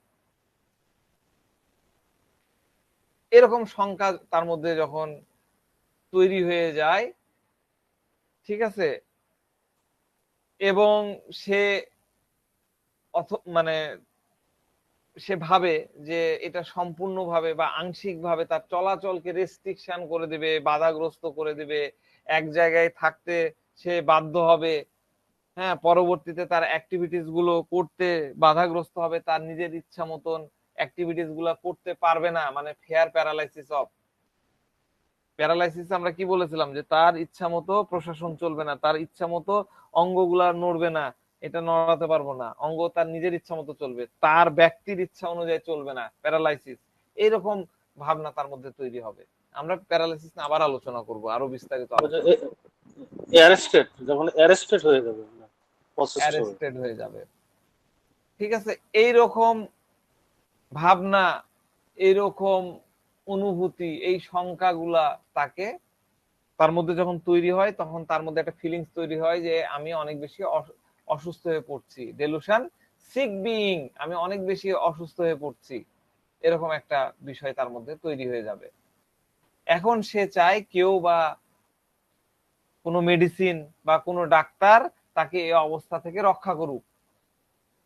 এরকম শঙ্কা তার মধ্যে যখন তৈরি হয়ে যায়, ঠিক আছে, এবং সে মানে সে ভাবে যে এটা সম্পূর্ণভাবে বা আংশিকভাবে তার চলাচলকে রেস্ট্রিকশন করে দিবে, বাধাগ্রস্ত করে দিবে, এক জায়গায় থাকতে সে বাধ্য হবে। হ্যাঁ, পরবর্তীতে তার অ্যাক্টিভিটিস গুলো করতে বাধাগ্রস্ত হবে, তার নিজের ইচ্ছা মতন অ্যাক্টিভিটিস গুলো করতে পারবে না, মানে ফেয়ার প্যারালাইসিস অফ প্যারালাইসিস। আমরা কি বলেছিলাম যে তার ইচ্ছা মতো প্রশাসন চলবে না, তার ইচ্ছা মতো অঙ্গগুলা নড়বে না, এটা নড়াতে পারবো না, অঙ্গ তার নিজের ইচ্ছা মতো চলবে, তার ব্যক্তির ইচ্ছা অনুযায়ী চলবে না, প্যারালাইসিস। এইরকম ভাবনা তার মধ্যে তৈরি হবে। আমরা প্যারালাইসিস নিয়ে আবার আলোচনা করব, আরো বিস্তারিত আলোচনা করব। অ্যারেস্টেড, যখন অ্যারেস্টেড হয়ে যাবে, অ্যারেস্টেড হয়ে যাবে, ঠিক আছে। এইরকম ভাবনা, এইরকম অনুভূতি, এই সংখ্যাগুলা তাকে তার মধ্যে যখন তৈরি হয়, তখন তার মধ্যে একটা ফিলিংস তৈরি হয় যে আমি অনেক বেশি অসুস্থ হয়ে পড়ছি, ডেলুশন সিক বিইং, আমি অনেক বেশি অসুস্থ হয়ে পড়ছি, এরকম একটা বিষয় তার মধ্যে তৈরি হয়ে যাবে। এখন সে চায় কেউ বা কোনো মেডিসিন বা কোনো ডাক্তার তাকে এই অবস্থা থেকে রক্ষা করুক।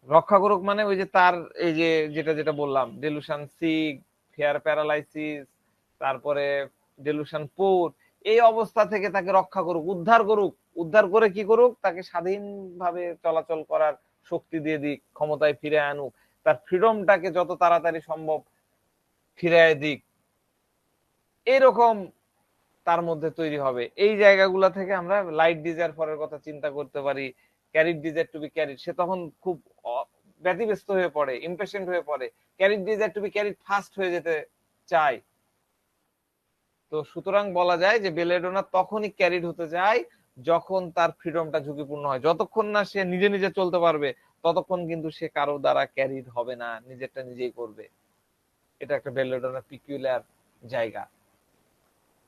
রক্ষা করুক মানে ওই যে তার এই যে যেটা বললাম, ডেলুশন সিক, ফেয়ার প্যারালাইসিস, তারপরে ডেলুশন পোর, এই অবস্থা থেকে তাকে রক্ষা করুক, উদ্ধার করুক। উদ্ধার করে কি করুক, তাকে স্বাধীনভাবে চলাচল করার শক্তি দিয়ে দিক, ক্ষমতায় ফিরে আনুক, তার ফ্রিডমটাকে যত তাড়াতাড়ি সম্ভব ফিরে দিক, এরকম তার মধ্যে তৈরি হবে। এই জায়গাগুলো থেকে আমরা লাইট ডিজায়ার ফরের কথা চিন্তা করতে পারি, carried desire to be carried, সে তখন খুব ব্যতিব্যস্ত হয়ে পড়ে, ইমপেশেন্ট হয়ে পড়ে, carried desire to be carried fast হয়ে যেতে চায়। তো সুতরাং বলা যায় যে বেলেডোনা তখনই ক্যারিড হতে চায় যখন তার ফ্রিডমটা ঝুঁকিপূর্ণ হয়। যতক্ষণ না সে নিজে নিজে চলতে পারবে ততক্ষণ কিন্তু সে কারো দ্বারা ক্যারিড হবে না, নিজেরটা নিজেই করবে। এটা একটা বেলেডোনার পিকুলিয়ার জায়গা।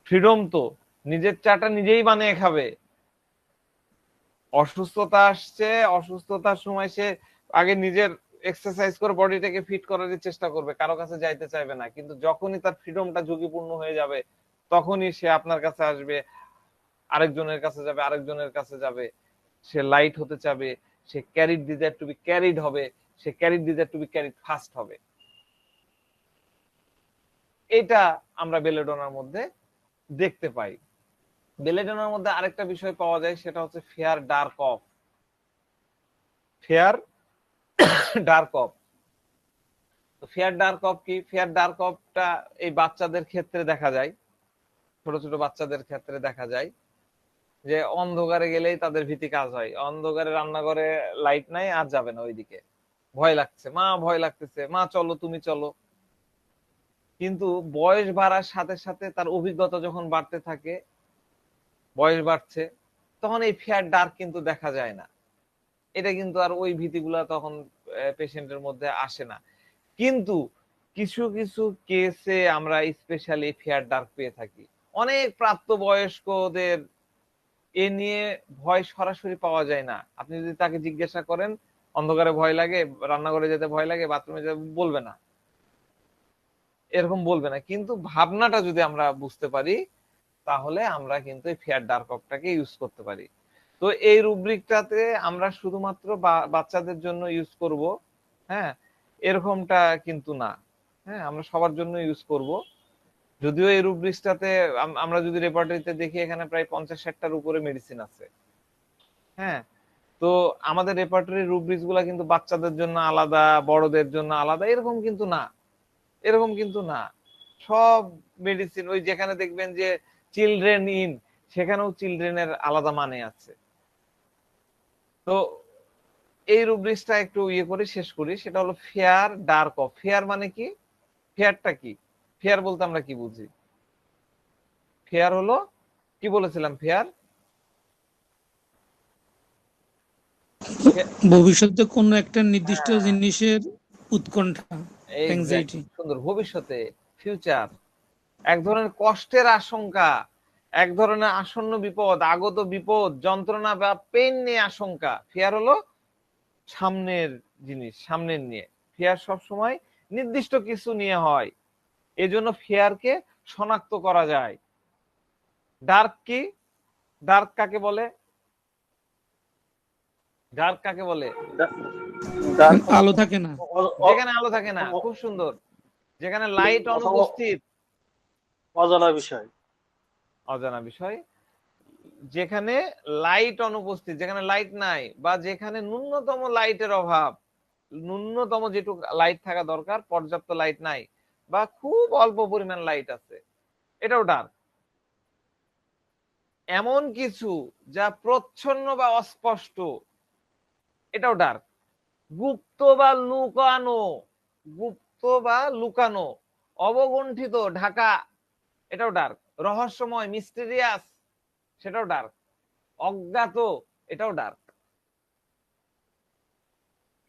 ফ্রিডম তো, নিজের চাটা নিজেই বানিয়ে খাবে। অসুস্থতা আসছে, অসুস্থতার সময় সে আগে নিজের এক্সারসাইজ করে বডিটাকে ফিট করার চেষ্টা করবে, কারো কাছে যাইতে চাইবে না। কিন্তু যখনই তার ফ্রিডমটা ঝুঁকিপূর্ণ হয়ে যাবে, তখনই সে আপনার কাছে আসবে, আরেকজনের কাছে যাবে, আরেকজনের কাছে যাবে। সে লাইট হতে চাবে, সে carried desire to be carried হবে, সে carried desire to be carried fast হবে। এটা আমরা বেলেডোনার মধ্যে দেখতে পাই। বেলেডোনার মধ্যে আরেকটা বিষয় পাওয়া যায়, সেটা হচ্ছে fair dark of. Fair dark of, fair dark of কি? ফেয়ার ডার্ক অফটা এই বাচ্চাদের ক্ষেত্রে দেখা যায়, ছোট ছোট বাচ্চাদের ক্ষেত্রে দেখা যায় যে অন্ধকারে গেলেই তাদের ভীতি কাজ হয়। অন্ধকারে রান্নাঘরে লাইট নাই, আর যাবে না ওইদিকে, ভয় লাগছে, মা ভয় লাগতেছে, মা চলো তুমি চলো। কিন্তু বয়স বাড়ার সাথে সাথে তার অভিজ্ঞতা যখন বাড়তে থাকে, বয়স বাড়ছে, তখন এই ফেয়ার ডার্ক কিন্তু দেখা যায় না। এটা কিন্তু আর ওই ভীতিগুলা তখন পেশেন্টের মধ্যে আসে না। কিন্তু কিছু কিছু কেসে আমরা স্পেশালি ফেয়ার ডার্ক পেয়ে থাকি। অনেক প্রাপ্তবয়স্কদের এ নিয়ে ভয় সরাসরি পাওয়া যায় না। আপনি যদি তাকে জিজ্ঞাসা করেন অন্ধকারে ভয় লাগে, রান্নাঘরে যেতে ভয় লাগে, বাথরুমে যেতে, বলবে না, এরকম বলবে না। কিন্তু ভাবনাটা যদি আমরা বুঝতে পারি, তাহলে আমরা কিন্তু এই ফেয়ার ডার্ক অফটাকে ইউজ করতে পারি। তো এই রুব্রিকটাতে আমরা শুধুমাত্র বাচ্চাদের জন্য ইউজ করব, হ্যাঁ, এরকমটা কিন্তু না। হ্যাঁ, আমরা সবার জন্য ইউজ করব। যদিও এই রুব্রিক্সটাতে আমরা যদি রেপার্টরিতে দেখি, এখানে প্রায় 50-60টার উপরে মেডিসিন আছে। হ্যাঁ, তো আমাদের রেপার্টরির রুব্রিক্স গুলা কিন্তু বাচ্চাদের জন্য আলাদা, বড়দের জন্য আলাদা, এরকম কিন্তু না, এরকম কিন্তু না। সব মেডিসিন, ওই যেখানে দেখবেন যে চিলড্রেন ইন, সেখানেও চিলড্রেনের আলাদা মানে আছে। তো এই রুব্রিক্সটা একটু ইয়ে করে শেষ করি, সেটা হলো ফেয়ার ডার্ক অফ। ফেয়ার মানে কি? ফেয়ারটা কি? ফেয়ার বলতে আমরা কি বুঝি? ফেয়ার হলো, কি বলেছিলাম? ফেয়ার ভবিষ্যতে কোনো একটা নির্দিষ্ট জিনিসের উৎকণ্ঠা, অ্যাংজাইটি। সুন্দর, ভবিষ্যতে, ফিউচার, এক ধরনের কষ্টের আশঙ্কা, এক ধরনের আসন্ন বিপদ, আগত বিপদ, যন্ত্রণা বা পেইন নিয়ে আশঙ্কা। ফেয়ার হলো সামনের জিনিস, সামনের নিয়ে। ফেয়ার সব সময় নির্দিষ্ট কিছু নিয়ে হয়, এজন্য ফেয়ারকে শনাক্ত করা যায়। ডার্ক কি? ডার্ক কাকে বলে? ডার্ক কাকে বলে? আলো থাকে না, যেখানে আলো থাকে না। খুব সুন্দর, যেখানে লাইট অনুপস্থিত। অজানা বিষয়, অজানা বিষয়, যেখানে লাইট অনুপস্থিত, যেখানে লাইট নাই, বা যেখানে ন্যূনতম লাইটের অভাব, ন্যূনতম যেটুকু লাইট থাকা দরকার পর্যাপ্ত লাইট নাই, বা খুব অল্প পরিমাণ লাইট আছে, এটাও ডার্ক। এমন কিছু যা প্রচ্ছন্ন বা অস্পষ্ট, এটাও ডার্ক। গুপ্ত বা লুকানো, গুপ্ত বা লুকানো, অবগুণ্ঠিত, ঢাকা, এটাও ডার্ক। রহস্যময়, মিস্টেরিয়াস, সেটাও ডার্ক। অজ্ঞাত, এটাও ডার্ক।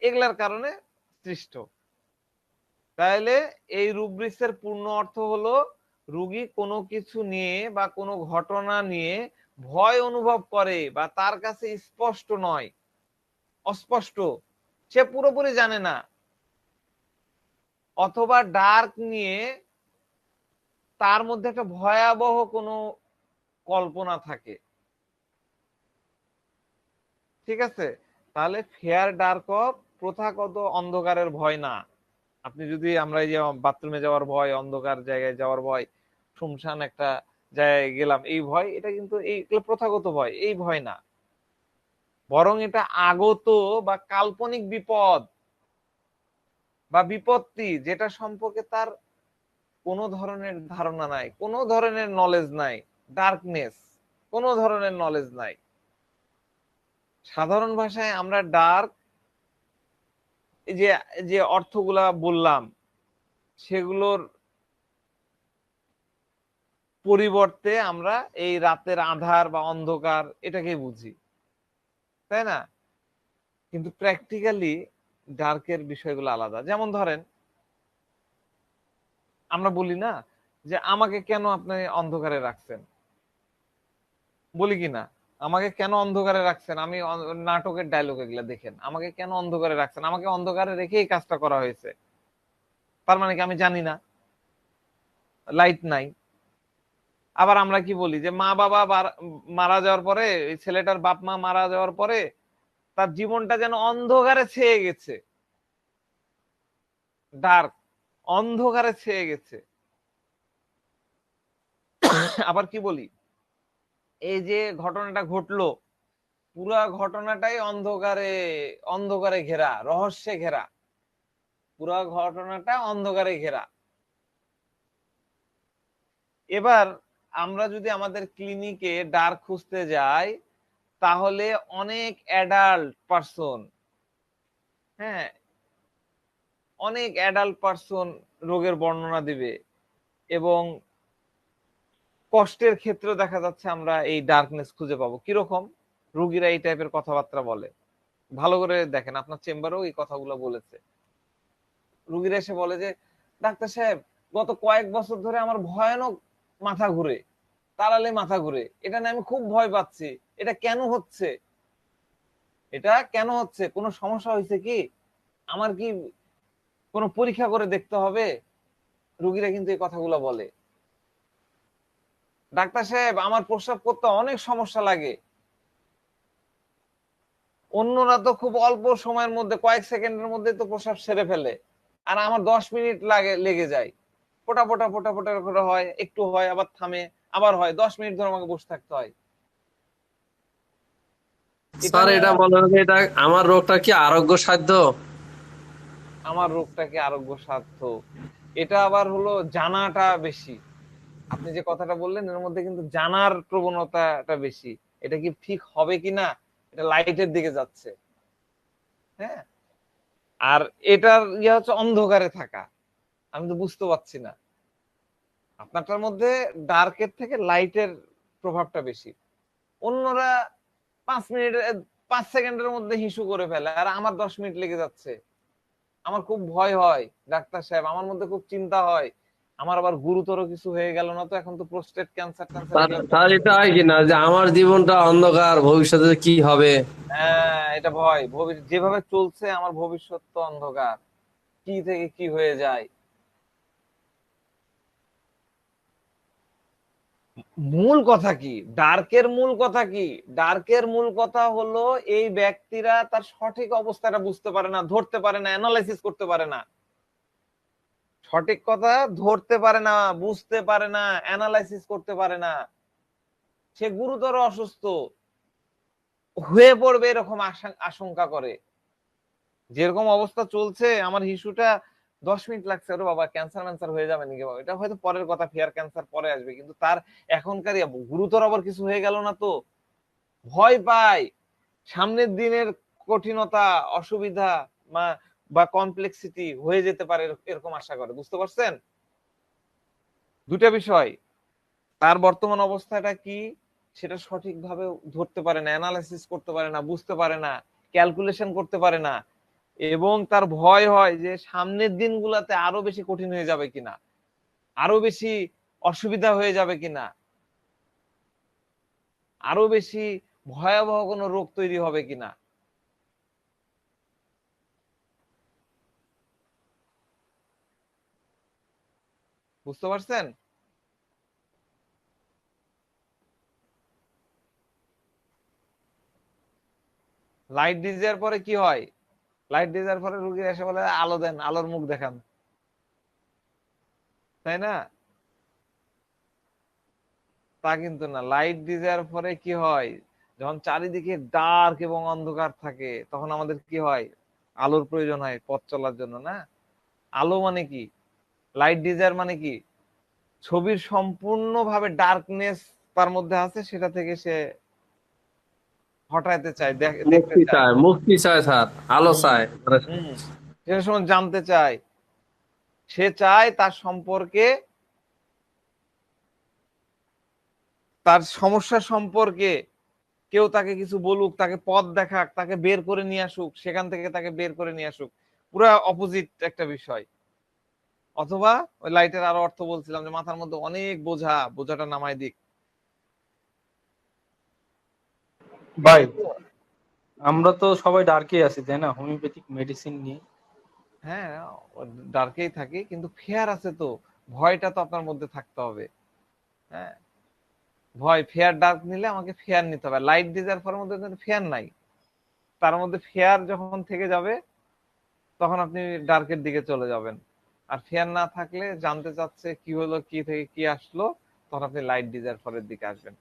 এগুলার কারণে সৃষ্ট। তাহলে এই রুব্রিক্সের পূর্ণ অর্থ হলো, রোগী কোনো কিছু নিয়ে বা কোনো ঘটনা নিয়ে ভয় অনুভব করে, বা তার কাছে স্পষ্ট নয়, অস্পষ্ট, সে পুরোপুরি জানে না, অথবা ডার্ক নিয়ে তার মধ্যে একটা ভয়াবহ কোনো কল্পনা থাকে। ঠিক আছে? তাহলে ফেয়ার ডার্ক অফ প্রথাগত অন্ধকারের ভয় না। আপনি যদি, আমরা এই যে বাথরুমে যাওয়ার ভয়, অন্ধকার জায়গায় যাওয়ার ভয়, শুনশান একটা জায়গায় গেলাম এই ভয়, এটা কিন্তু এইগুলো প্রথাগত ভয়, এই ভয় না। বরং এটা আগত বা কাল্পনিক বিপদ বা বিপত্তি, যেটা সম্পর্কে তার কোনো ধরনের ধারণা নাই, কোনো ধরনের নলেজ নাই। ডার্কনেস, কোনো ধরনের নলেজ নাই। সাধারণ ভাষায় আমরা ডার্ক, যে যে অর্থগুলা বললাম, সেগুলোর পরিবর্তে আমরা এই রাতের আধার বা অন্ধকার এটাকে বুঝি, তাই না? কিন্তু প্র্যাকটিক্যালি ডার্কের বিষয়গুলো আলাদা। যেমন ধরেন, আমরা বলি না যে আমাকে কেন আপনি অন্ধকারে রাখছেন, বলি কি না, আমাকে কেন অন্ধকারে রাখছেন, আমি নাটকের ডায়লগ এগুলা দেখেন, আমাকে কেন অন্ধকারে রাখছেন, আমাকে অন্ধকারে রেখে এই কাজটা করা হয়েছে, তার মানে কি আমি জানি না, লাইট নাই। আবার আমরা কি বলি যে মা বাবা মারা যাওয়ার পরে, এই ছেলেটার বাপ মা মারা যাওয়ার পরে তার জীবনটা যেন অন্ধকারে ছেয়ে গেছে, ডার্ক, অন্ধকারে ছেয়ে গেছে। আবার কি বলি, এই যে ঘটনাটা ঘটলো, পুরা ঘটনাটাই অন্ধকারে, অন্ধকারে ঘেরা, রহস্যে ঘেরা, পুরা ঘটনাটা অন্ধকারে ঘেরা। এবার আমরা যদি আমাদের ক্লিনিকে ডার্ক খুঁজতে যাই, তাহলে অনেক অ্যাডাল্ট পারসন, হ্যাঁ, অনেক অ্যাডাল্ট পারসন রোগের বর্ণনা দিবে, এবং কষ্টের ক্ষেত্রে দেখা যাচ্ছে আমরা এই ডার্কনেস খুঁজে পাবো। কিরকম রোগীরা এই টাইপের কথাবার্তা বলে, ভালো করে দেখেন, আপনার চেম্বারেও এই কথাগুলো বলেছে। রোগীরা এসে বলে যে ডাক্তার সাহেব, গত কয়েক বছর ধরে আমার ভয়ানক মাথা ঘুরে, তাড়ালে মাথা ঘুরে, এটা নিয়ে আমি খুব ভয় পাচ্ছি, এটা কেন হচ্ছে, এটা কেন হচ্ছে, কোনো সমস্যা হয়েছে কি, আমার কি কোনো পরীক্ষা করে দেখতে হবে? রোগীরা কিন্তু এই কথাগুলো বলে। ডাক্তার সাহেব, আমার প্রস্রাব করতে অনেক সমস্যা লাগে, অন্যরা তো খুব অল্প সময়ের মধ্যে, কয়েক সেকেন্ডের মধ্যে তো প্রস্রাব সেরে ফেলে, আর আমার 10 মিনিট লেগে যায়, ফোটা ফোটা ফোটা ফোটা করে হয়, একটু হয় আবার থামে, আবার হয়, 10 মিনিট ধরে আমাকে বসে থাকতে হয়। স্যার এটা বলেন যে এটা আমার রোগটা কি আরোগ্য সাধ্য? আমার রোগটা কি আরোগ্য সাধ্য, এটা আবার হলো জানাটা বেশি। আপনি যে কথাটা বললেন এর মধ্যে কিন্তু জানার প্রবণতাটা বেশি, এটা কি ঠিক হবে কিনা, এটা লাইটের দিকে যাচ্ছে, হ্যাঁ। আর এটার ইয়ে হচ্ছে অন্ধকারে থাকা, আমি তো বুঝতে পারছি না। আপনারটার মধ্যে ডার্কের থেকে লাইটের প্রভাবটা বেশি। অন্যরা 5 সেকেন্ডের মধ্যে হিসু করে ফেলে, আর আমার 10 মিনিট লেগে যাচ্ছে। আমার খুব ভয় হয় ডাক্তার সাহেব, আমার মধ্যে খুব চিন্তা হয়, আমার আবার গুরুতর কিছু হয়ে গেল না তো, এখন তো প্রোস্টেট ক্যান্সার স্যার এটা হয় কিনা যে আমার জীবনটা অন্ধকার, ভবিষ্যতে কি হবে? হ্যাঁ, এটা ভয়, যেভাবে চলছে আমার ভবিষ্যৎ তো অন্ধকার, কি থেকে কি হয়ে যায়। মূল কথা কি, ডার্কের মূল কথা কি, ডার্কের মূল কথা হলো এই ব্যক্তিরা তার সঠিক অবস্থাটা বুঝতে পারে না, ধরতে পারে না, অ্যানালাইসিস করতে পারে না, সঠিক কথা ধরতে পারে না, বুঝতে পারে না, অ্যানালাইসিস করতে পারে না, সে গুরুতর অসুস্থ হয়ে পড়বে এরকম আশঙ্কা করে। যেরকম অবস্থা চলছে, আমার হিসুটা 10 মিনিট লাগছে, ওরে বাবা ক্যান্সার ম্যান্সার হয়ে যাবে নাকি বাবা, এটা হয়তো পরের কথা, ফেয়ার ক্যান্সার পরে আসবে, কিন্তু তার এখনকার গুরুতর আবার কিছু হয়ে গেল না তো, ভয় পায়, সামনের দিনের কঠিনতা, অসুবিধা বা কমপ্লেক্সিটি হয়ে যেতে পারে, এরকম আশা করে। বুঝতে পারছেন দুটা বিষয়, তার বর্তমান অবস্থাটা কি সেটা সঠিকভাবে ধরতে পারে না, অ্যানালাইসিস করতে পারে না, বুঝতে পারে না, ক্যালকুলেশন করতে পারে না, এবং তার ভয় হয় যে সামনের দিনগুলোতে আরো বেশি কঠিন হয়ে যাবে কিনা, আরো বেশি অসুবিধা হয়ে যাবে কিনা, আরো বেশি ভয়াবহ কোনো রোগ তৈরি হবে কিনা। বুঝতে পারছেন? লাইট দিয়ে যাওয়ার পরে কি হয়, লাইট দিয়ে যাওয়ার পরে রোগী এসে বলে আলো দেন, আলোর মুখ দেখান, তাই না? তা কিন্তু না, লাইট দিয়ে যাওয়ার পরে কি হয়, যখন চারিদিকে ডার্ক এবং অন্ধকার থাকে তখন আমাদের কি হয়, আলোর প্রয়োজন হয় পথ চলার জন্য, না? আলো মানে কি, লাইট ডিজায়ার মানে কি, ছবির সম্পূর্ণভাবে ডার্কনেস তার মধ্যে আছে, সেটা থেকে সে হটাইতে চায়, দেখতে চায়, মুক্তি চায় স্যার, আলো চায়। সে সময় জানতে চায়, সে চায় তার সম্পর্কে, তার সমস্যা সম্পর্কে কেউ তাকে কিছু বলুক, তাকে পথ দেখাক, তাকে বের করে নিয়ে আসুক, সেখান থেকে তাকে বের করে নিয়ে আসুক। পুরো অপোজিট একটা বিষয়। অথবা ওই লাইটের আরো অর্থ বলছিলাম যে মাথার মধ্যে অনেক বোঝাটা নামাই দিক। ভাই আমরা তো সবাই ডার্কে আছি তাই না, হোমিওপ্যাথিক মেডিসিন নিয়ে। হ্যাঁ, ডার্কেই থাকি, কিন্তু ফেয়ার আছে তো, ভয়টা তো আপনার মধ্যে থাকতে হবে। হ্যাঁ, ভয়, ফেয়ার ডার্ক নিলে আমাকে ফেয়ার নিতে হবে। লাইট ডিজায়ার ফরের মধ্যে ফেয়ার নাই, তার মধ্যে ফেয়ার যখন থেকে যাবে তখন আপনি ডার্কের দিকে চলে যাবেন। আর ফেয়ার না থাকলে, জানতে চাচ্ছে কি হলো, কি থেকে কি আসলো, তখন আপনি লাইট ডিজায়ার ফরের দিকে আসবেন।